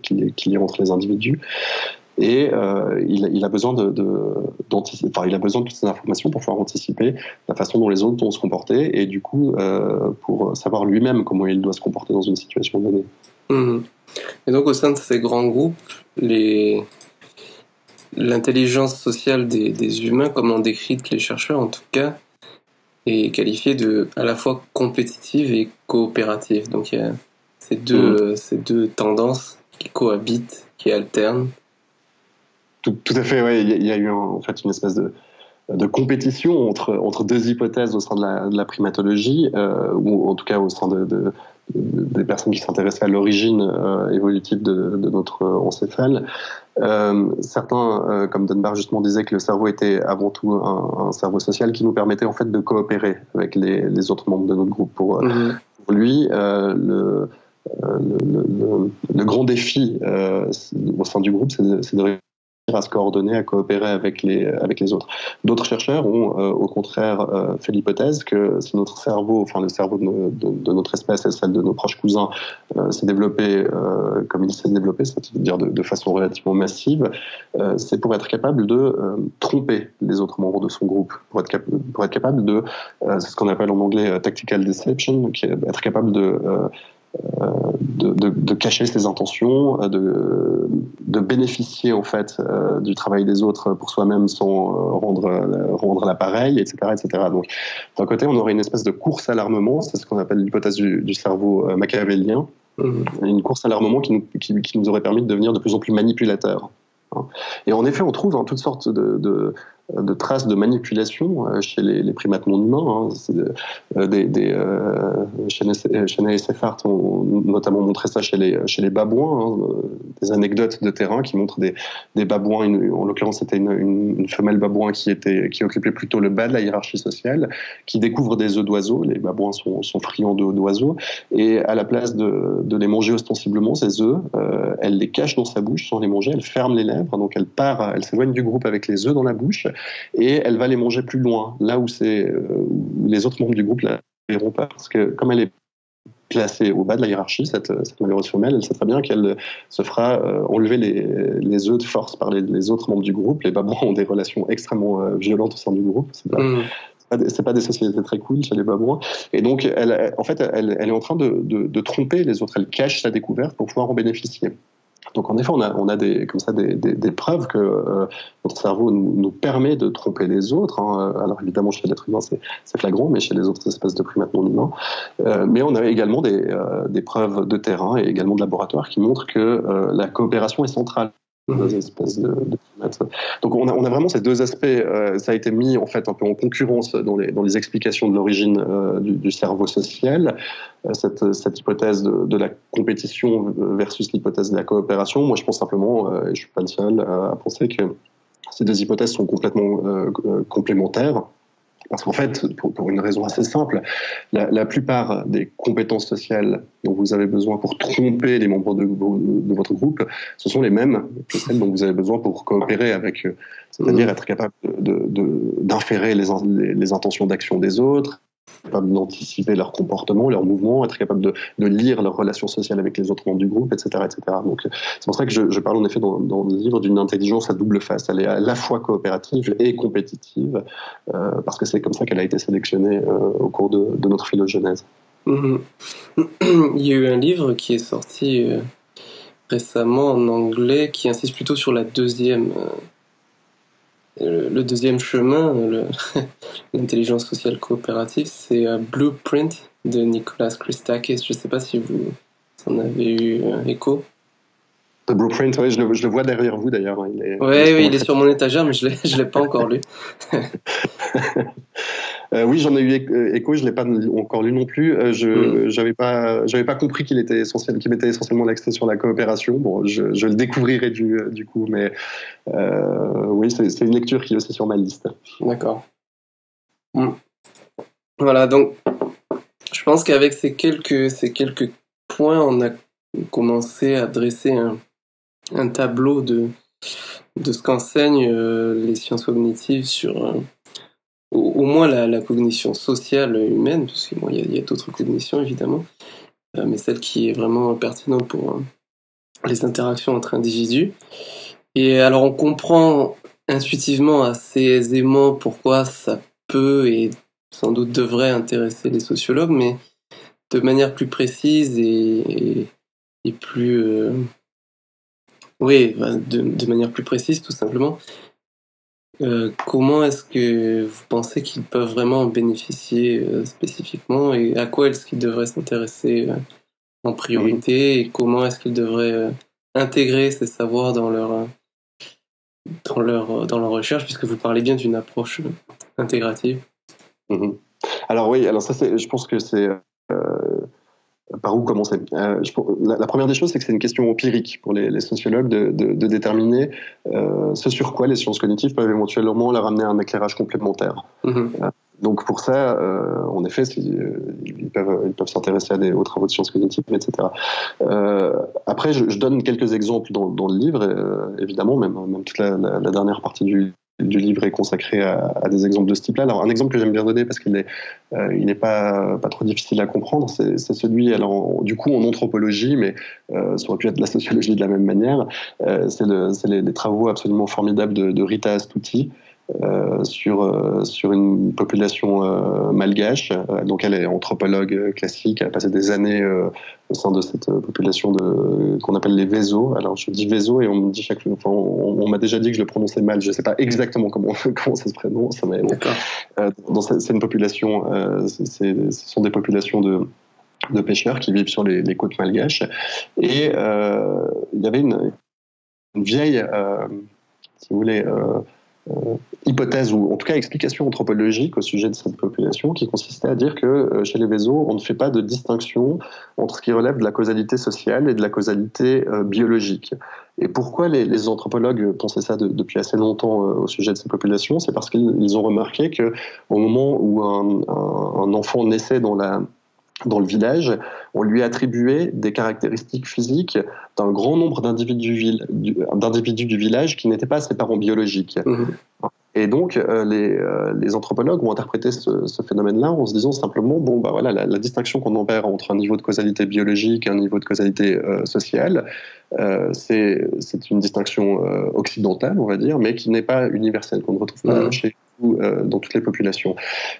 qu'il y a entre les individus. Et il a besoin il a besoin de toutes ces informations pour pouvoir anticiper la façon dont les autres vont se comporter, et du coup pour savoir lui-même comment il doit se comporter dans une situation donnée. Et donc au sein de ces grands groupes, l'intelligence sociale des humains, comme l'ont décrite les chercheurs en tout cas, est qualifiée de à la fois compétitive et coopérative. Donc il y a ces deux tendances qui cohabitent, qui alternent. Tout à fait, ouais. Il y a eu en fait une espèce de compétition entre deux hypothèses au sein de la primatologie, ou en tout cas au sein des personnes qui s'intéressaient à l'origine évolutive de notre encéphale. Certains, comme Dunbar justement, disaient que le cerveau était avant tout un cerveau social qui nous permettait en fait de coopérer avec les autres membres de notre groupe. Pour lui, le grand défi au sein du groupe, c'est de réussir à se coordonner, à coopérer avec les autres. D'autres chercheurs ont au contraire fait l'hypothèse que si notre cerveau, enfin le cerveau de notre espèce et celle de nos proches cousins s'est développé comme il s'est développé, c'est-à-dire de façon relativement massive, c'est pour être capable de tromper les autres membres de son groupe, pour être capable de, c'est ce qu'on appelle en anglais tactical deception, qui est être capable de cacher ses intentions, de bénéficier en fait du travail des autres pour soi-même sans rendre l'appareil, etc., etc. Donc, d'un côté, on aurait une espèce de course à l'armement, c'est ce qu'on appelle l'hypothèse du cerveau machiavélien, une course à l'armement qui nous aurait permis de devenir de plus en plus manipulateurs. Et en effet, on trouve toutes sortes de traces de manipulation chez les primates non humains. Cheney et Seyfarth ont notamment montré ça chez les babouins, des anecdotes de terrain qui montrent des babouins, en l'occurrence c'était une femelle babouin qui occupait plutôt le bas de la hiérarchie sociale, qui découvre des œufs d'oiseaux. Les babouins sont friands d'oiseaux, et à la place de les manger ostensiblement, ces œufs, elle les cache dans sa bouche sans les manger, elle ferme les lèvres, donc elle s'éloigne du groupe avec les œufs dans la bouche, et elle va les manger plus loin, là où les autres membres du groupe ne la verront pas, parce que comme elle est placée au bas de la hiérarchie, cette malheureuse femelle, elle sait très bien qu'elle se fera enlever les œufs de force par les autres membres du groupe. Les babouins ont des relations extrêmement violentes au sein du groupe. C'est pas des sociétés très cool chez les babouins. Et donc, elle est en train de tromper les autres. Elle cache sa découverte pour pouvoir en bénéficier. Donc en effet, on a des preuves que notre cerveau nous permet de tromper les autres. Alors évidemment, chez l'être humain, c'est flagrant, mais chez les autres espèces de primates non humains. Mais on a également des preuves de terrain et également de laboratoire qui montrent que la coopération est centrale dans les espèces de primates. Donc on a vraiment ces deux aspects. Ça a été mis en fait un peu en concurrence dans les explications de l'origine du cerveau social. Cette hypothèse de la compétition versus l'hypothèse de la coopération. Moi, je pense simplement, et je ne suis pas le seul à penser que ces deux hypothèses sont complètement complémentaires. Parce qu'en fait, pour une raison assez simple, la plupart des compétences sociales dont vous avez besoin pour tromper les membres de votre groupe, ce sont les mêmes que celles dont vous avez besoin pour coopérer avec eux. C'est-à-dire être capable d'inférer les intentions d'action des autres, capable d'anticiper leur comportement, leurs mouvements, être capable de lire leurs relations sociales avec les autres membres du groupe, etc. etc. Donc, c'est pour ça que je parle en effet dans le livre d'une intelligence à double face. Elle est à la fois coopérative et compétitive, parce que c'est comme ça qu'elle a été sélectionnée au cours de notre phylogénèse. Il y a eu un livre qui est sorti récemment en anglais qui insiste plutôt sur le deuxième chemin, l'intelligence sociale coopérative, c'est Blueprint de Nicholas Christakis. Je ne sais pas si vous en avez eu écho. The Blueprint, oui, je le vois derrière vous d'ailleurs. Oui, il est sur mon étagère, mais je l'ai pas encore lu. Oui, j'en ai eu écho, je l'ai pas encore lu non plus. J'avais pas compris qu'il mettait essentiellement l'accent sur la coopération. Bon, je le découvrirai du coup, mais oui, c'est une lecture qui est aussi sur ma liste. D'accord. Voilà, donc je pense qu'avec ces quelques points, on a commencé à dresser un tableau de ce qu'enseignent les sciences cognitives sur au moins la cognition sociale humaine, parce qu'il y a d'autres cognitions évidemment, mais celle qui est vraiment pertinente pour les interactions entre individus. Et alors on comprend intuitivement assez aisément pourquoi ça peut et sans doute devrait intéresser les sociologues, mais de manière plus précise et plus... de manière plus précise tout simplement. Comment est-ce que vous pensez qu'ils peuvent vraiment en bénéficier spécifiquement, et à quoi est-ce qu'ils devraient s'intéresser en priorité, et comment est-ce qu'ils devraient intégrer ces savoirs dans leur recherche, puisque vous parlez bien d'une approche intégrative. Alors oui, alors ça je pense que c'est par où commencer. La première des choses, c'est que c'est une question empirique pour les sociologues de déterminer ce sur quoi les sciences cognitives peuvent éventuellement leur amener un éclairage complémentaire. Donc pour ça, en effet, ils peuvent s'intéresser aux travaux de sciences cognitives, etc. Après, je donne quelques exemples dans le livre, évidemment, même toute la dernière partie du livre est consacré à des exemples de ce type-là. Alors, un exemple que j'aime bien donner, parce qu'il n'est pas trop difficile à comprendre, c'est celui, alors, du coup, en anthropologie, mais ça aurait pu être la sociologie de la même manière, c'est les travaux absolument formidables de Rita Astuti, sur une population malgache. Donc elle est anthropologue classique, elle a passé des années au sein de cette population qu'on appelle les Vésos. Alors je dis Vésos et on me dit on m'a déjà dit que je le prononçais mal, je ne sais pas exactement comment ça se prononce, mais bon. C'est une population, ce sont des populations de pêcheurs qui vivent sur les côtes malgaches, et il y avait une vieille, si vous voulez, hypothèse, ou en tout cas explication anthropologique au sujet de cette population, qui consistait à dire que chez les Vésos, on ne fait pas de distinction entre ce qui relève de la causalité sociale et de la causalité biologique. Et pourquoi les anthropologues pensaient ça depuis assez longtemps au sujet de ces populations? C'est parce qu'ils ont remarqué que au moment où un enfant naissait dans le village, on lui attribuait des caractéristiques physiques d'un grand nombre d'individus du village qui n'étaient pas ses parents biologiques. Mmh. Et donc, les anthropologues ont interprété ce phénomène-là en se disant simplement, bon, bah voilà, la distinction qu'on opère entre un niveau de causalité biologique et un niveau de causalité sociale, c'est une distinction occidentale, on va dire, mais qui n'est pas universelle, qu'on ne retrouve pas chez dans toutes les populations.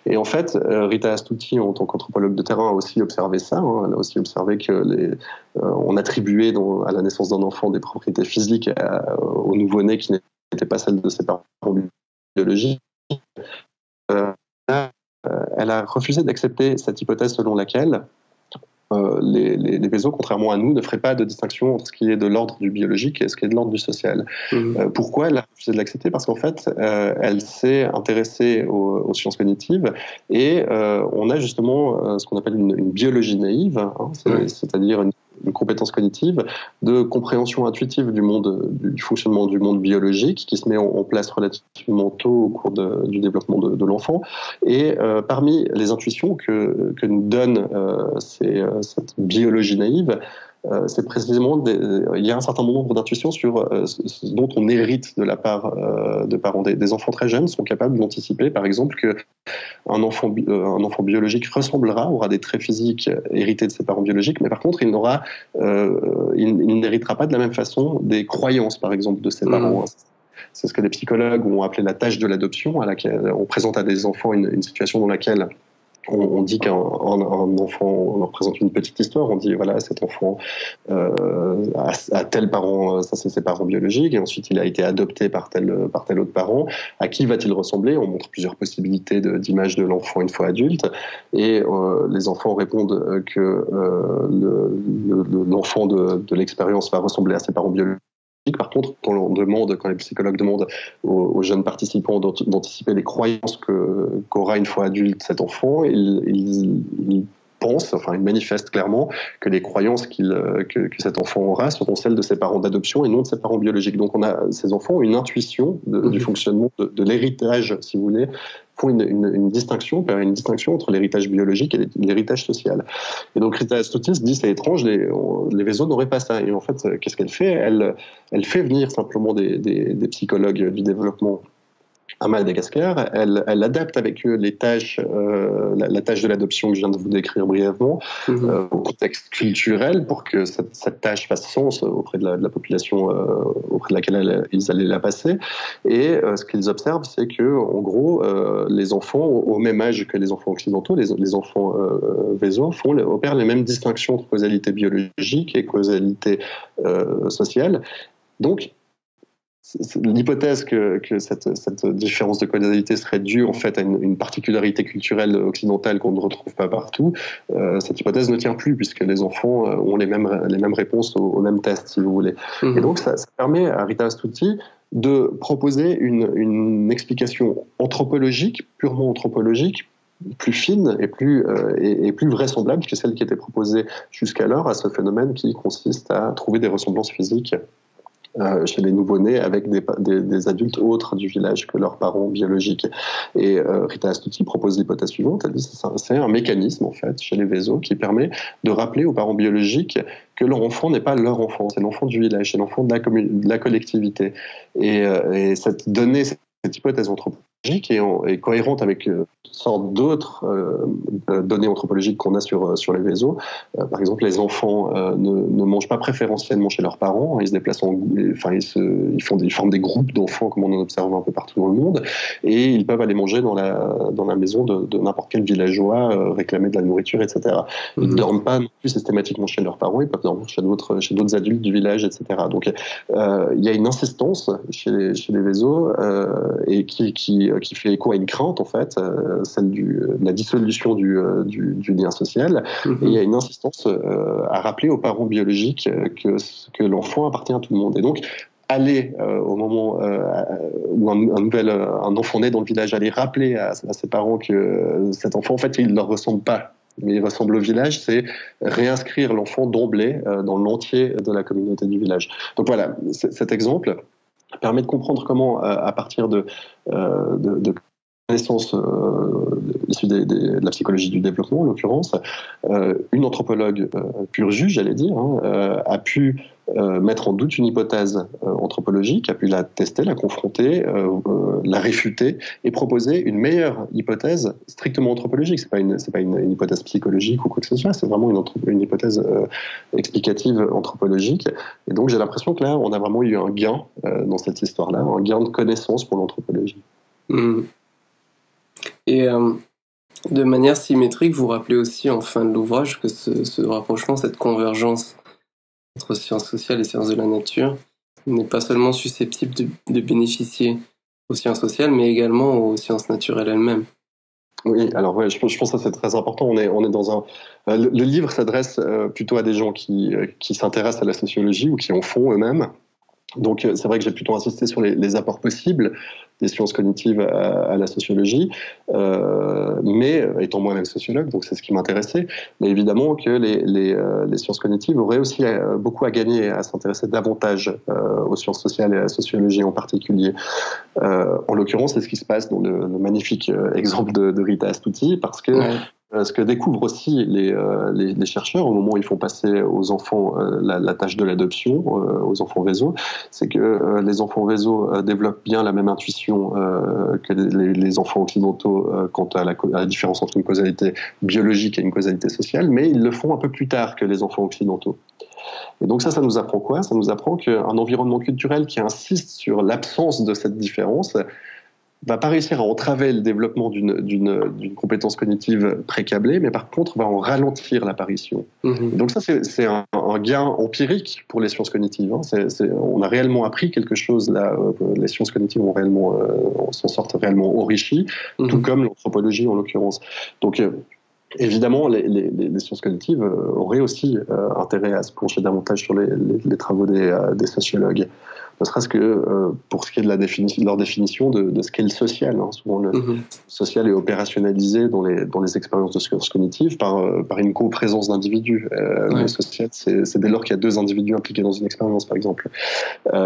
Et en fait, Rita Astuti, en tant qu'anthropologue de terrain, a aussi observé ça. Elle a aussi observé que on attribuait à la naissance d'un enfant des propriétés physiques au nouveau-né qui n'étaient pas celles de ses parents biologiques. Elle a refusé d'accepter cette hypothèse selon laquelle les Vésos, contrairement à nous, ne feraient pas de distinction entre ce qui est de l'ordre du biologique et ce qui est de l'ordre du social. Pourquoi elle a refusé de l'accepter? Parce qu'en fait, elle s'est intéressée aux sciences cognitives et on a justement ce qu'on appelle une biologie naïve, hein, c'est-à-dire une compétence cognitive de compréhension intuitive du fonctionnement du monde biologique qui se met en place relativement tôt au cours du développement de l'enfant. Et parmi les intuitions que nous donne cette biologie naïve, c'est précisément il y a un certain nombre d'intuitions sur ce dont on hérite de la part de parents. Des enfants très jeunes sont capables d'anticiper, par exemple, que un enfant biologique aura des traits physiques hérités de ses parents biologiques, mais par contre, il n'héritera pas de la même façon des croyances, par exemple, de ses parents. C'est ce que les psychologues ont appelé la tâche de l'adoption, à laquelle on présente à des enfants une situation dans laquelle on dit qu'un enfant, on leur présente une petite histoire, on dit voilà, cet enfant a tel parent, ça c'est ses parents biologiques, et ensuite il a été adopté par tel autre parent. À qui va-t-il ressembler? On montre plusieurs possibilités d'image de l'enfant une fois adulte, et les enfants répondent que l'enfant de l'expérience va ressembler à ses parents biologiques. Par contre, quand les psychologues demandent aux jeunes participants d'anticiper les croyances qu'aura une fois adulte cet enfant, ils manifestent clairement que les croyances que cet enfant aura seront celles de ses parents d'adoption et non de ses parents biologiques. Donc ces enfants ont une intuition du fonctionnement de l'héritage, si vous voulez, font une distinction entre l'héritage biologique et l'héritage social. Et donc Rita Astuti se dit, c'est étrange, les Vésos n'auraient pas ça. Et en fait, qu'est-ce qu'elle fait? Elle fait venir simplement des psychologues du développement à Madagascar, elle adapte avec eux les tâches, la tâche de l'adoption que je viens de vous décrire brièvement, au contexte culturel pour que cette tâche fasse sens auprès de la population auprès de laquelle ils allaient la passer. Et ce qu'ils observent, c'est que, en gros, les enfants, au même âge que les enfants occidentaux, les enfants Vésos opèrent les mêmes distinctions entre causalité biologique et causalité sociale. Donc, l'hypothèse que cette différence de causalité serait due en fait à une particularité culturelle occidentale qu'on ne retrouve pas partout, cette hypothèse ne tient plus puisque les enfants ont les mêmes réponses aux mêmes tests, si vous voulez. Et donc ça permet à Rita Astuti de proposer une explication anthropologique, purement anthropologique, plus fine et plus vraisemblable que celle qui était proposée jusqu'alors à ce phénomène qui consiste à trouver des ressemblances physiques chez les nouveau-nés avec des adultes autres du village que leurs parents biologiques. Et Rita Astuti propose l'hypothèse suivante, elle dit que c'est un mécanisme en fait chez les Vésos qui permet de rappeler aux parents biologiques que leur enfant n'est pas leur enfant, c'est l'enfant du village, c'est l'enfant de la collectivité. Et cette hypothèse anthropologique est cohérente avec toutes sortes d'autres données anthropologiques qu'on a sur les Vésos. Par exemple, les enfants ne mangent pas préférentiellement chez leurs parents, ils se déplacent ils forment des groupes d'enfants comme on en observe un peu partout dans le monde, et ils peuvent aller manger dans la maison de n'importe quel villageois, réclamer de la nourriture, etc. Ils ne dorment pas non plus systématiquement chez leurs parents, ils peuvent dormir chez d'autres adultes du village, etc. Donc il y a une insistance chez les Vésos et qui fait écho à une crainte, en fait, celle de la dissolution du lien social. Et il y a une insistance à rappeler aux parents biologiques que l'enfant appartient à tout le monde. Et donc, aller au moment où un enfant naît dans le village, aller rappeler à ses parents que cet enfant, en fait, il ne leur ressemble pas, mais il ressemble au village, c'est réinscrire l'enfant d'emblée dans l'entier de la communauté du village. Donc voilà, cet exemple permet de comprendre comment, à partir de connaissances issues de la psychologie du développement, en l'occurrence, une anthropologue pur jus, j'allais dire, a pu mettre en doute une hypothèse anthropologique, a pu la tester, la confronter, la réfuter et proposer une meilleure hypothèse strictement anthropologique. C'est pas une hypothèse psychologique ou quoi que ce soit, c'est vraiment une hypothèse explicative anthropologique. Et donc j'ai l'impression que là, on a vraiment eu un gain dans cette histoire-là, un gain de connaissance pour l'anthropologie. Mmh. Et de manière symétrique, vous rappelez aussi en fin de l'ouvrage que ce rapprochement, cette convergence entre sciences sociales et sciences de la nature n'est pas seulement susceptible de bénéficier aux sciences sociales, mais également aux sciences naturelles elles-mêmes. Oui, alors ouais, je pense que ça c'est très important. On est dans un. Le livre s'adresse plutôt à des gens qui s'intéressent à la sociologie ou qui en font eux-mêmes. Donc c'est vrai que j'ai plutôt insisté sur les apports possibles des sciences cognitives à la sociologie, mais étant moi-même sociologue, donc c'est ce qui m'intéressait. Mais évidemment que les sciences cognitives auraient aussi beaucoup à gagner à s'intéresser davantage aux sciences sociales et à la sociologie en particulier. En l'occurrence, c'est ce qui se passe dans le magnifique exemple de Rita Astuti, parce que ce que découvrent aussi les chercheurs au moment où ils font passer aux enfants la tâche de l'adoption, aux enfants véso, c'est que les enfants véso développent bien la même intuition que les enfants occidentaux quant à la différence entre une causalité biologique et une causalité sociale, mais ils le font un peu plus tard que les enfants occidentaux. Et donc ça nous apprend quoi ? Ça nous apprend qu'un environnement culturel qui insiste sur l'absence de cette différence va pas réussir à entraver le développement d'une compétence cognitive précablée, mais par contre va en ralentir l'apparition. Mmh. Donc ça, c'est un gain empirique pour les sciences cognitives. Hein. On a réellement appris quelque chose là. Les sciences cognitives s'en sortent réellement enrichies, tout comme l'anthropologie en l'occurrence. Donc évidemment, les sciences cognitives auraient aussi intérêt à se pencher davantage sur les travaux des sociologues. Ne serait-ce que pour ce qui est de leur définition de ce qu'est le social. Hein. Souvent, le social est opérationnalisé dans les expériences de sciences cognitives par une co-présence d'individus. Le social, c'est dès lors qu'il y a deux individus impliqués dans une expérience, par exemple.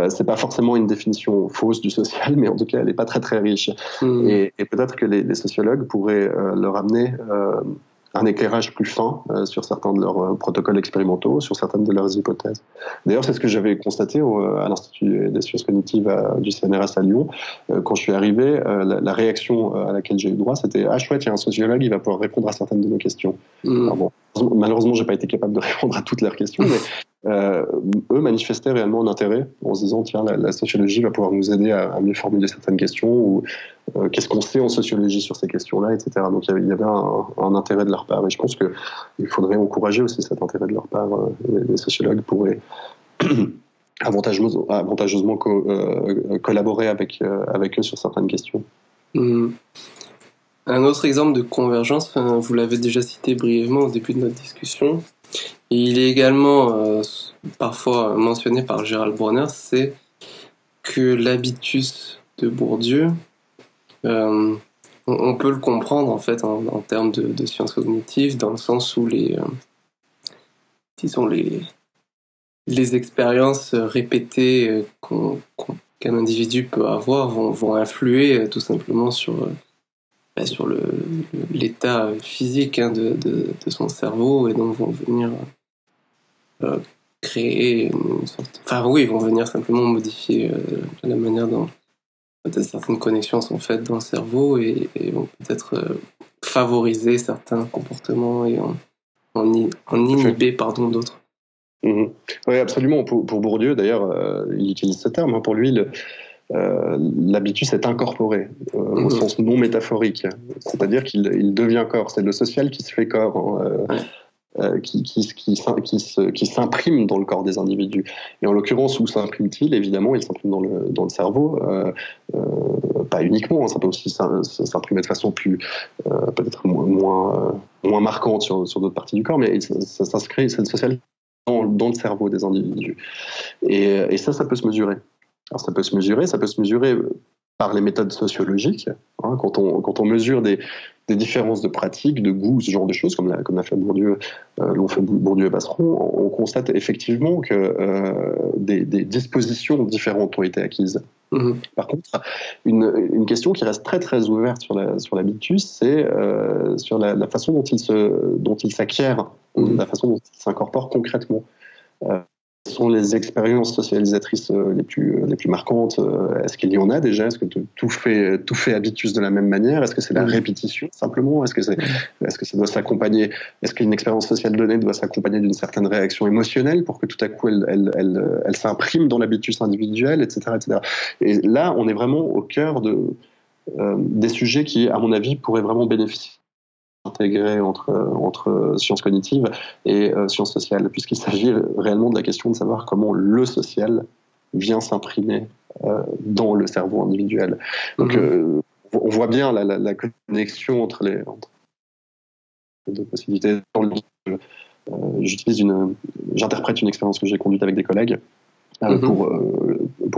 C'est pas forcément une définition fausse du social, mais en tout cas, elle n'est pas très très riche. Et peut-être que les sociologues pourraient leur amener un éclairage plus fin sur certains de leurs protocoles expérimentaux, sur certaines de leurs hypothèses. D'ailleurs, c'est ce que j'avais constaté à l'Institut des sciences cognitives du CNRS à Lyon. Quand je suis arrivé, la réaction à laquelle j'ai eu droit, c'était « Ah chouette, il y a un sociologue, il va pouvoir répondre à certaines de nos questions. » Alors bon, malheureusement, je n'ai pas été capable de répondre à toutes leurs questions, mais eux manifestaient réellement un intérêt en se disant « Tiens, la sociologie va pouvoir nous aider à mieux formuler certaines questions » ou qu'est-ce qu'on sait en sociologie sur ces questions-là, etc. Donc il y avait un intérêt de leur part. Et je pense qu'il faudrait encourager aussi cet intérêt de leur part. Les sociologues pourraient avantageusement collaborer avec eux sur certaines questions. Un autre exemple de convergence, vous l'avez déjà cité brièvement au début de notre discussion, et il est également parfois mentionné par Gérald Bronner, c'est que l'habitus de Bourdieu, on peut le comprendre en fait en termes de sciences cognitives, dans le sens où les expériences répétées qu'un individu peut avoir vont influer tout simplement sur l'état physique de son cerveau, et donc vont venir créer une sorte... vont venir simplement modifier la manière dont certaines connexions sont faites dans le cerveau et vont peut-être favoriser certains comportements et en inhiber d'autres. Oui, absolument. Pour Bourdieu, d'ailleurs, il utilise ce terme. Pour lui, l'habitus est incorporé au sens non métaphorique. C'est-à-dire qu'il devient corps. C'est le social qui se fait corps. Qui s'imprime dans le corps des individus. Et en l'occurrence, où s'imprime-t-il ? Évidemment, il s'imprime dans le cerveau, pas uniquement, ça peut aussi s'imprimer de façon plus, peut-être moins marquante sur d'autres parties du corps, mais ça s'inscrit, c'est le social dans le cerveau des individus. Et ça peut se mesurer. Alors ça peut se mesurer par les méthodes sociologiques, hein, quand on mesure des différences de pratiques, de goût, ce genre de choses, comme l'a fait Bourdieu, l'ont fait Bourdieu et Passeron, on constate effectivement que des dispositions différentes ont été acquises. Mmh. Par contre, une question qui reste très très ouverte sur l'habitus, c'est sur la façon dont il s'acquiert, la façon dont il s'incorpore concrètement. Quelles sont les expériences socialisatrices les plus marquantes? Est-ce qu'il y en a déjà? Est-ce que tout fait habitus de la même manière? Est-ce que c'est la répétition simplement? Est-ce que ça doit s'accompagner? Est-ce qu'une expérience sociale donnée doit s'accompagner d'une certaine réaction émotionnelle pour que tout à coup elle s'imprime dans l'habitus individuel, etc., etc. Et là, on est vraiment au cœur des sujets qui, à mon avis, pourraient vraiment bénéficier intégré entre sciences cognitives et sciences sociales, puisqu'il s'agit réellement de la question de savoir comment le social vient s'imprimer dans le cerveau individuel. Donc on voit bien la connexion entre les deux possibilités. J'interprète une expérience que j'ai conduite avec des collègues pour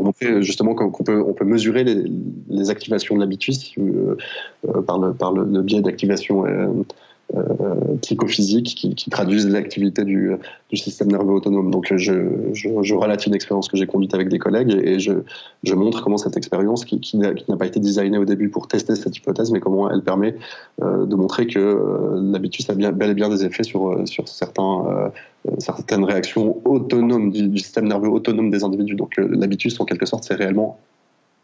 montrer justement qu'on peut mesurer les activations de l'habitus par le biais d'activations psychophysiques qui traduisent l'activité du système nerveux autonome. Donc je relate une expérience que j'ai conduite avec des collègues et je montre comment cette expérience, qui n'a pas été designée au début pour tester cette hypothèse, mais comment elle permet de montrer que l'habitus a bel et bien des effets sur certaines réactions autonomes du système nerveux autonome des individus. Donc l'habitus, en quelque sorte, c'est réellement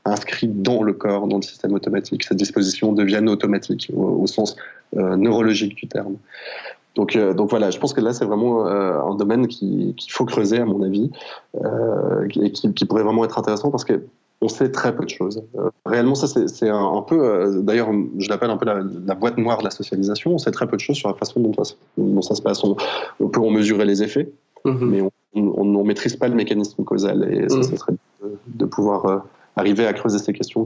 inscrit dans le corps, dans le système automatique. Ces dispositions deviennent automatiques au sens neurologique du terme. Donc voilà, je pense que là c'est vraiment un domaine qu'il faut creuser à mon avis et qui pourrait vraiment être intéressant parce que on sait très peu de choses. Réellement, ça c'est un peu, d'ailleurs, je l'appelle un peu la boîte noire de la socialisation. On sait très peu de choses sur la façon dont ça se passe. On peut en mesurer les effets, mais on ne maîtrise pas le mécanisme causal. Et ça serait de pouvoir arriver à creuser ces questions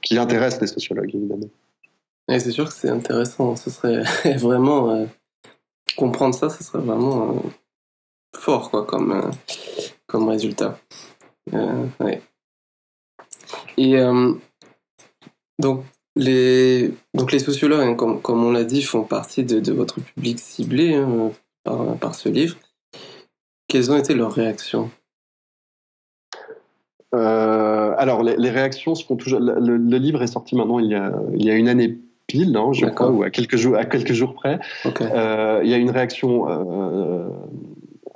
qui intéressent les sociologues, évidemment. Et c'est sûr que c'est intéressant. Ce serait vraiment comprendre ça, ce serait vraiment fort, quoi, comme résultat. Ouais. Et donc les sociologues, hein, comme on l'a dit, font partie de votre public ciblé hein, par ce livre. Quelles ont été leurs réactions? Alors les réactions se font toujours. Le livre est sorti maintenant il y a une année pile, hein, je crois, ou à quelques jours près. Okay. Il y a une réaction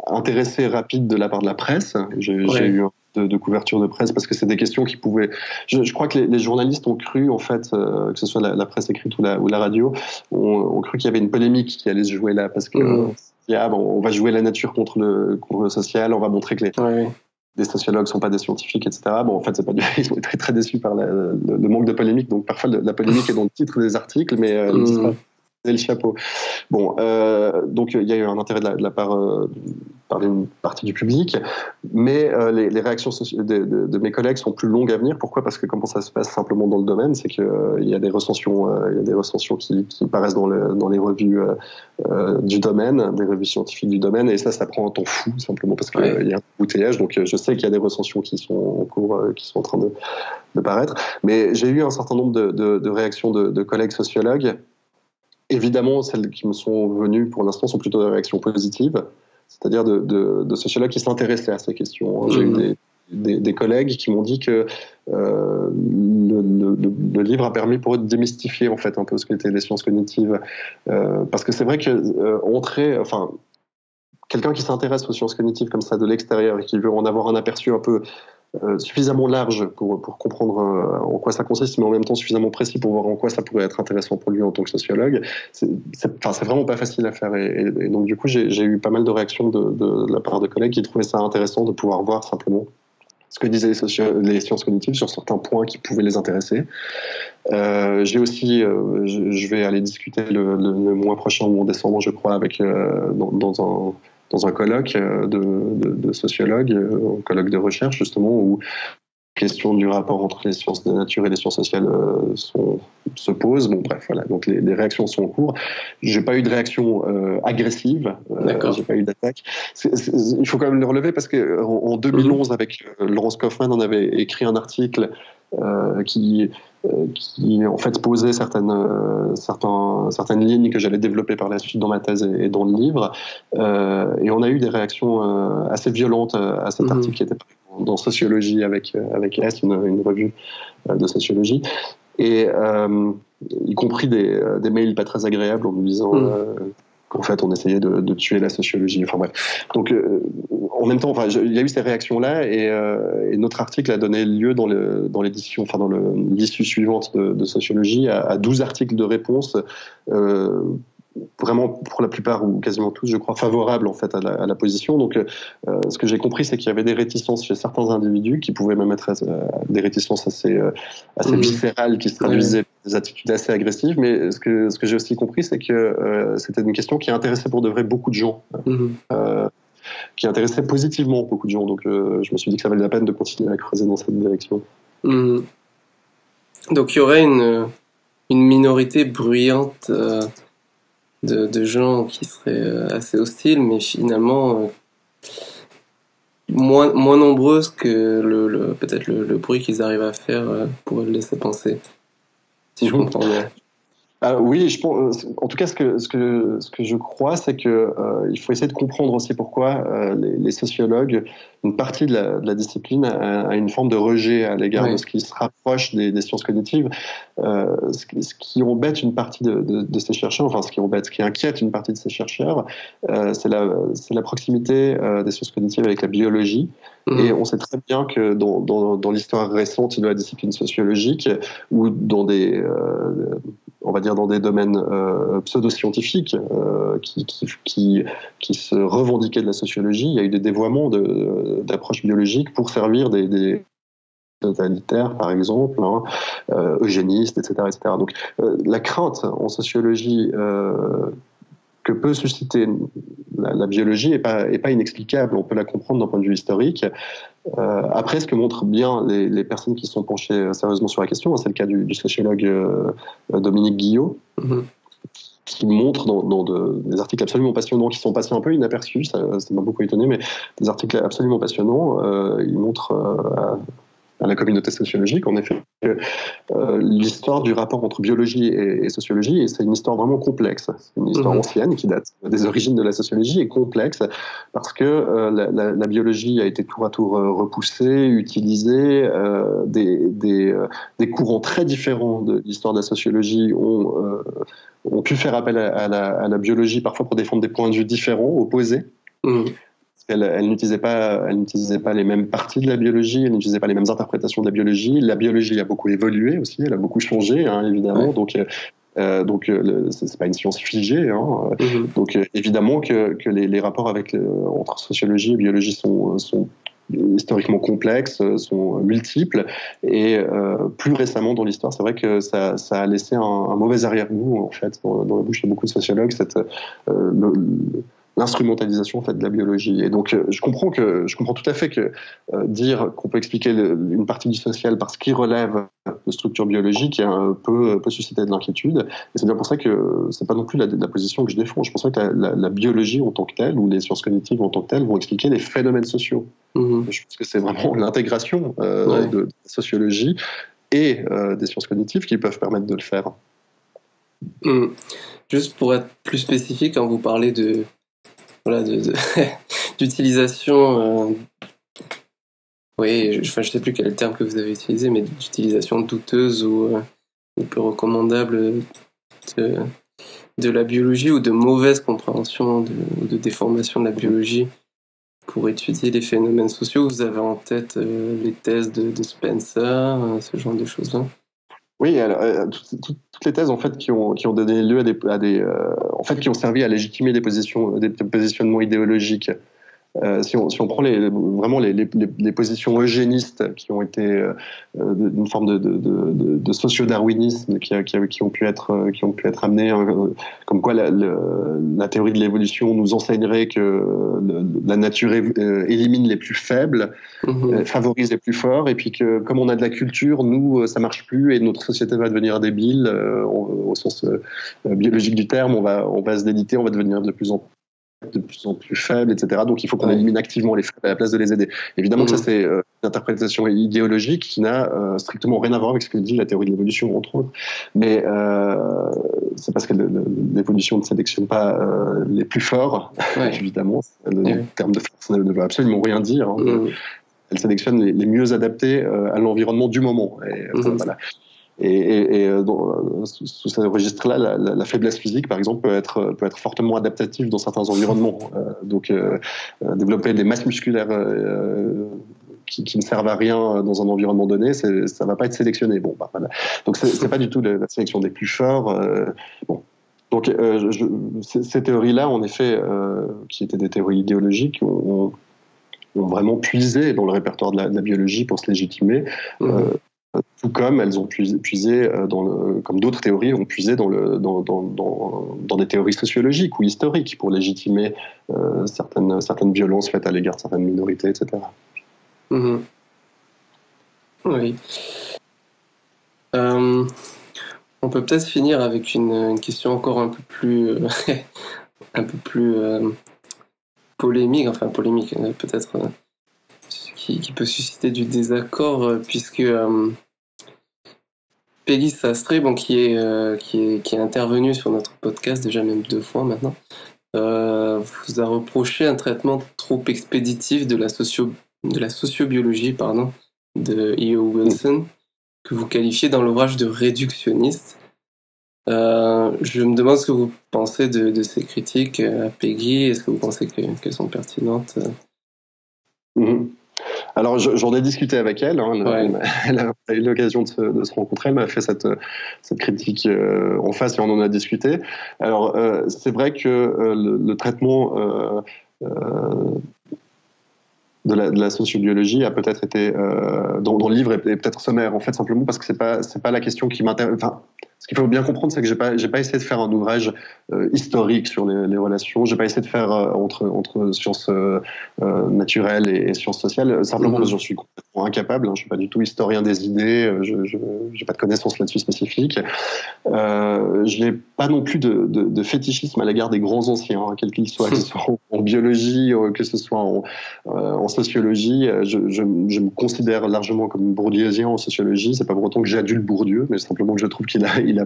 intéressée, rapide de la part de la presse. J'ai eu de couverture de presse parce que c'est des questions qui pouvaient. Je crois que les journalistes ont cru en fait que ce soit la presse écrite ou la radio, ont cru qu'il y avait une polémique qui allait se jouer là parce que on va jouer la nature contre le social, on va montrer que des sociologues sont pas des scientifiques, etc. Bon, en fait, c'est pas ils ont été très très déçus par le manque de polémique. Donc parfois la polémique est dans le titre des articles, mais ils disent pas le chapeau. Bon, donc il y a eu un intérêt de la part d'une partie du public, mais les réactions de mes collègues sont plus longues à venir. Pourquoi? Parce que comment ça se passe simplement dans le domaine, c'est que il y a des recensions qui paraissent dans les revues du domaine, des revues scientifiques du domaine, et ça prend un temps fou simplement parce qu'il y a un embouteillage. Donc je sais qu'il y a des recensions qui sont en cours, qui sont en train de paraître, mais j'ai eu un certain nombre de réactions de collègues sociologues. Évidemment, celles qui me sont venues pour l'instant sont plutôt des réactions positives, c'est-à-dire de sociologues qui s'intéressaient à ces questions. J'ai eu des collègues qui m'ont dit que le livre a permis pour eux de démystifier en fait un peu ce qu'étaient les sciences cognitives, parce que c'est vrai que quelqu'un qui s'intéresse aux sciences cognitives comme ça de l'extérieur et qui veut en avoir un aperçu un peu suffisamment large pour comprendre en quoi ça consiste, mais en même temps suffisamment précis pour voir en quoi ça pourrait être intéressant pour lui en tant que sociologue, c'est vraiment pas facile à faire. Et donc du coup, j'ai eu pas mal de réactions de la part de collègues qui trouvaient ça intéressant de pouvoir voir simplement ce que disaient les sciences cognitives sur certains points qui pouvaient les intéresser. J'ai aussi, je vais aller discuter le mois prochain ou en décembre, je crois, avec dans un colloque de sociologues, un colloque de recherche justement, où la question du rapport entre les sciences de la nature et les sciences sociales sont se pose. Bon, bref, voilà. Donc les réactions sont en cours. J'ai pas eu de réaction agressive. J'ai pas eu d'attaque. Il faut quand même le relever parce que en 2011, avec Laurence Kaufmann, on avait écrit un article qui en fait posait certaines lignes que j'allais développer par la suite dans ma thèse et dans le livre. Et on a eu des réactions assez violentes à cet article qui était dans Sociologie avec S, une revue de sociologie, et y compris des mails pas très agréables en me disant qu'en fait on essayait de tuer la sociologie. Enfin bref. Donc en même temps, il y a eu ces réactions-là, et notre article a donné lieu dans l'édition, dans l'issue suivante de Sociologie à 12 articles de réponse, vraiment pour la plupart ou quasiment tous, je crois, favorables en fait à la position. Donc ce que j'ai compris, c'est qu'il y avait des réticences chez certains individus qui pouvaient même être des réticences assez viscérales, qui se traduisaient par des attitudes assez agressives. Mais ce que j'ai aussi compris, c'est que c'était une question qui intéressait pour de vrai beaucoup de gens. Qui intéressait positivement beaucoup de gens. Donc je me suis dit que ça valait la peine de continuer à creuser dans cette direction. Donc il y aurait une minorité bruyante de gens qui seraient assez hostiles, mais finalement moins nombreuses que peut-être le bruit qu'ils arrivent à faire pourrait le laisser penser, si je comprends bien. Oui, je pense. En tout cas, ce que je crois, c'est que il faut essayer de comprendre aussi pourquoi les sociologues, une partie de la discipline, a une forme de rejet à l'égard de ce qui se rapproche des sciences cognitives. Ce qui embête une partie de ces chercheurs, ce qui inquiète une partie de ces chercheurs, c'est la proximité des sciences cognitives avec la biologie. Et on sait très bien que dans l'histoire récente de la discipline sociologique, ou dans on va dire dans des domaines pseudo-scientifiques qui se revendiquaient de la sociologie, il y a eu des dévoiements d'approches biologiques pour servir des totalitaires, par exemple, eugénistes, etc., etc. Donc la crainte en sociologie que peut susciter la biologie est pas inexplicable. On peut la comprendre d'un point de vue historique. Après, ce que montrent bien les personnes qui se sont penchées sérieusement sur la question, c'est le cas du sociologue Dominique Guillot, qui montre dans des articles absolument passionnants, qui sont passés un peu inaperçus, ça m'a beaucoup étonné, mais des articles absolument passionnants. Il montre à la communauté sociologique, en effet, l'histoire du rapport entre biologie et sociologie, et c'est une histoire vraiment complexe. C'est une histoire ancienne qui date des origines de la sociologie, et complexe parce que la biologie a été tour à tour repoussée, utilisée. Des courants très différents de l'histoire de la sociologie ont pu faire appel à la biologie, parfois pour défendre des points de vue différents, opposés. Elle n'utilisait pas les mêmes parties de la biologie, elle n'utilisait pas les mêmes interprétations de la biologie. La biologie a beaucoup évolué aussi, elle a beaucoup changé, évidemment. Donc c'est pas une science figée. Donc évidemment que les rapports entre sociologie et biologie sont historiquement complexes, sont multiples, et plus récemment dans l'histoire, c'est vrai que ça a laissé un mauvais arrière-goût en fait dans la bouche de beaucoup de sociologues, l'instrumentalisation en fait de la biologie. Et donc je comprends tout à fait que dire qu'on peut expliquer une partie du social par ce qui relève de structures biologiques peut susciter de l'inquiétude, et c'est bien pour ça que c'est pas non plus la position que je défends. Je pense que la biologie en tant que telle, ou les sciences cognitives en tant que telles, vont expliquer les phénomènes sociaux. Je pense que c'est vraiment l'intégration de la sociologie et des sciences cognitives qui peuvent permettre de le faire. Juste pour être plus spécifique, quand vous parlez d'utilisation, je sais plus quel est le terme que vous avez utilisé, mais d'utilisation douteuse ou peu recommandable de la biologie, ou de mauvaise compréhension de déformation de la biologie pour étudier les phénomènes sociaux. Vous avez en tête les thèses de Spencer, ce genre de choses-là? Oui, alors, toutes les thèses en fait qui ont donné lieu à des en fait qui ont servi à légitimer des positionnements idéologiques si on prend vraiment les positions eugénistes qui ont été d'une forme de socio-darwinisme qui ont pu être amenées, comme quoi la théorie de l'évolution nous enseignerait que la nature élimine les plus faibles, favorise les plus forts, et puis que comme on a de la culture, nous ça marche plus et notre société va devenir débile au sens biologique du terme, on va se déliter, on va devenir de plus en plus faibles, etc. Donc il faut qu'on élimine activement les faibles à la place de les aider. Évidemment que ça, c'est une interprétation idéologique qui n'a strictement rien à voir avec ce que dit la théorie de l'évolution, entre autres. Mais c'est parce que l'évolution ne sélectionne pas les plus forts, évidemment. Le terme de force ne veut absolument rien dire. Hein. Elle sélectionne les mieux adaptés à l'environnement du moment. Et voilà. Et sous ce registre-là, la faiblesse physique, par exemple, peut être fortement adaptative dans certains environnements. Donc, développer des masses musculaires qui ne servent à rien dans un environnement donné, ça ne va pas être sélectionné. Bon, voilà. Donc, c'est pas du tout la sélection des plus forts. Bon. Donc, ces théories-là, en effet, qui étaient des théories idéologiques, ont vraiment puisé dans le répertoire de la biologie pour se légitimer. Tout comme elles ont puisé comme d'autres théories ont puisé dans des théories sociologiques ou historiques pour légitimer certaines violences faites à l'égard de certaines minorités, etc. Oui. On peut peut-être finir avec une question encore un peu plus polémique, peut-être qui peut susciter du désaccord, puisque Peggy Sastre, qui est intervenue sur notre podcast déjà même 2 fois maintenant, vous a reproché un traitement trop expéditif de la sociobiologie de E.O. Wilson, que vous qualifiez dans l'ouvrage de réductionniste. Je me demande ce que vous pensez de ces critiques à Peggy. Est-ce que vous pensez qu'elles sont pertinentes? Alors, j'en ai discuté avec elle. Elle a eu l'occasion de se rencontrer. Elle m'a fait cette critique en face et on en a discuté. Alors, c'est vrai que le traitement de la sociobiologie a peut-être été dans le livre est peut-être sommaire, en fait, simplement parce que c'est pas la question qui m'intéresse. Enfin, ce qu'il faut bien comprendre, c'est que j'ai pas essayé de faire un ouvrage historique sur les relations. J'ai pas essayé de faire entre sciences naturelles et sciences sociales. Simplement parce que j'en suis complètement incapable. Je suis pas du tout historien des idées. J'ai pas de connaissances là-dessus spécifiques. Je n'ai pas non plus de fétichisme à l'égard des grands anciens, quels qu'ils soient, que ce soit en biologie, que ce soit en sociologie. Je me considère largement comme bourdieusien en sociologie. C'est pas pour autant que j'adule Bourdieu, mais simplement que je trouve qu'il a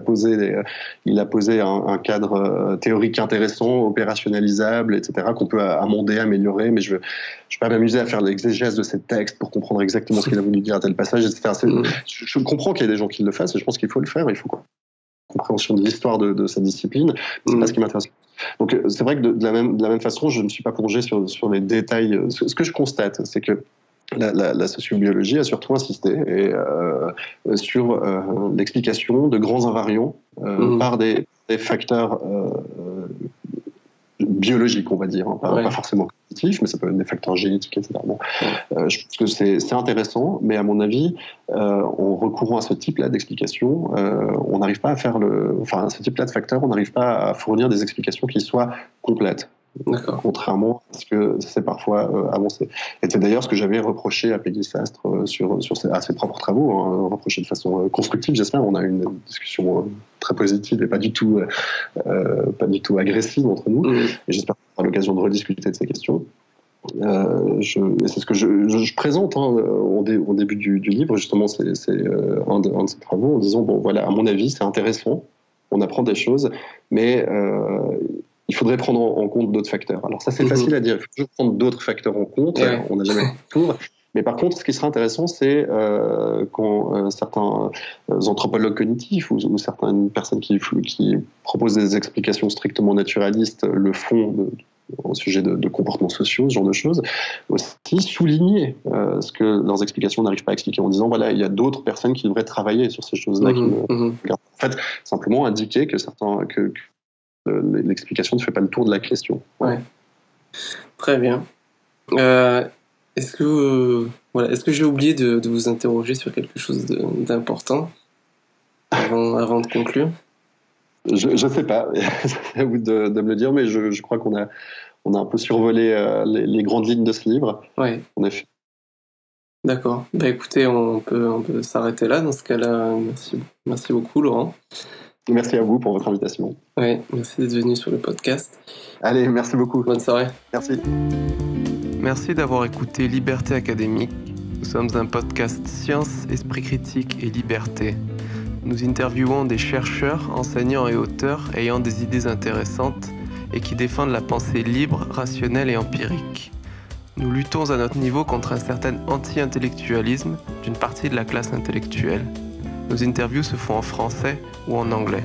posé un cadre théorique intéressant, opérationnalisable, etc., qu'on peut amender, améliorer, mais je vais pas m'amuser à faire l'exégèse de ces textes pour comprendre exactement ce qu'il a voulu dire à tel passage, etc. Je comprends qu'il y ait des gens qui le fassent, et je pense qu'il faut le faire. Il faut compréhension de l'histoire de cette discipline. C'est pas ce qui m'intéresse. Donc c'est vrai que de la même façon, je ne suis pas plongé sur les détails. Ce que je constate, c'est que la sociobiologie a surtout insisté sur l'explication de grands invariants par des facteurs biologiques, on va dire, pas forcément cognitifs, mais ça peut être des facteurs génétiques, etc. Bon, je pense que c'est intéressant, mais à mon avis, en recourant à ce type-là d'explications, on n'arrive pas à faire ce type-là de facteurs, on n'arrive pas à fournir des explications qui soient complètes. D'accord. Contrairement à ce que c'est parfois avancé. Et c'est d'ailleurs ce que j'avais reproché à Peggy Sastre à ses propres travaux, reproché de façon constructive, j'espère. On a eu une discussion très positive et pas du tout agressive entre nous. Et j'espère qu'on aura l'occasion de rediscuter de ces questions. Et c'est ce que je présente au début du livre, justement, c'est un de ces travaux, en disant, bon voilà, à mon avis, c'est intéressant, on apprend des choses, mais il faudrait prendre en compte d'autres facteurs. Alors ça, c'est facile à dire, il faut toujours prendre d'autres facteurs en compte, on n'a jamais tout. Mais par contre, ce qui serait intéressant, c'est quand certains anthropologues cognitifs ou certaines personnes qui proposent des explications strictement naturalistes le font au sujet de comportements sociaux, ce genre de choses, aussi souligner ce que leurs explications n'arrivent pas à expliquer en disant, voilà, il y a d'autres personnes qui devraient travailler sur ces choses-là. En fait, simplement indiquer que l'explication ne fait pas le tour de la question. Ouais. Très bien. Est-ce que, est-ce que j'ai oublié de vous interroger sur quelque chose d'important avant de conclure? Je sais pas, c'est à vous de me le dire, mais je crois qu'on a un peu survolé les grandes lignes de ce livre. Ouais. En effet. D'accord. Bah écoutez, on peut s'arrêter là dans ce cas-là. Merci beaucoup, Laurent. Merci à vous pour votre invitation. Ouais, merci d'être venu sur le podcast. Allez, merci beaucoup. Bonne soirée. Merci. Merci d'avoir écouté Liberté Académique. Nous sommes un podcast science, esprit critique et liberté. Nous interviewons des chercheurs, enseignants et auteurs ayant des idées intéressantes et qui défendent la pensée libre, rationnelle et empirique. Nous luttons à notre niveau contre un certain anti-intellectualisme d'une partie de la classe intellectuelle. Nos interviews se font en français ou en anglais.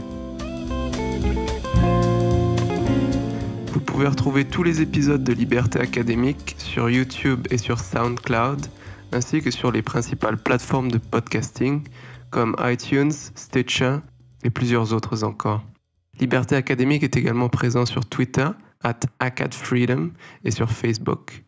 Vous pouvez retrouver tous les épisodes de Liberté Académique sur YouTube et sur SoundCloud, ainsi que sur les principales plateformes de podcasting comme iTunes, Stitcher et plusieurs autres encore. Liberté Académique est également présent sur Twitter @acadfreedom et sur Facebook.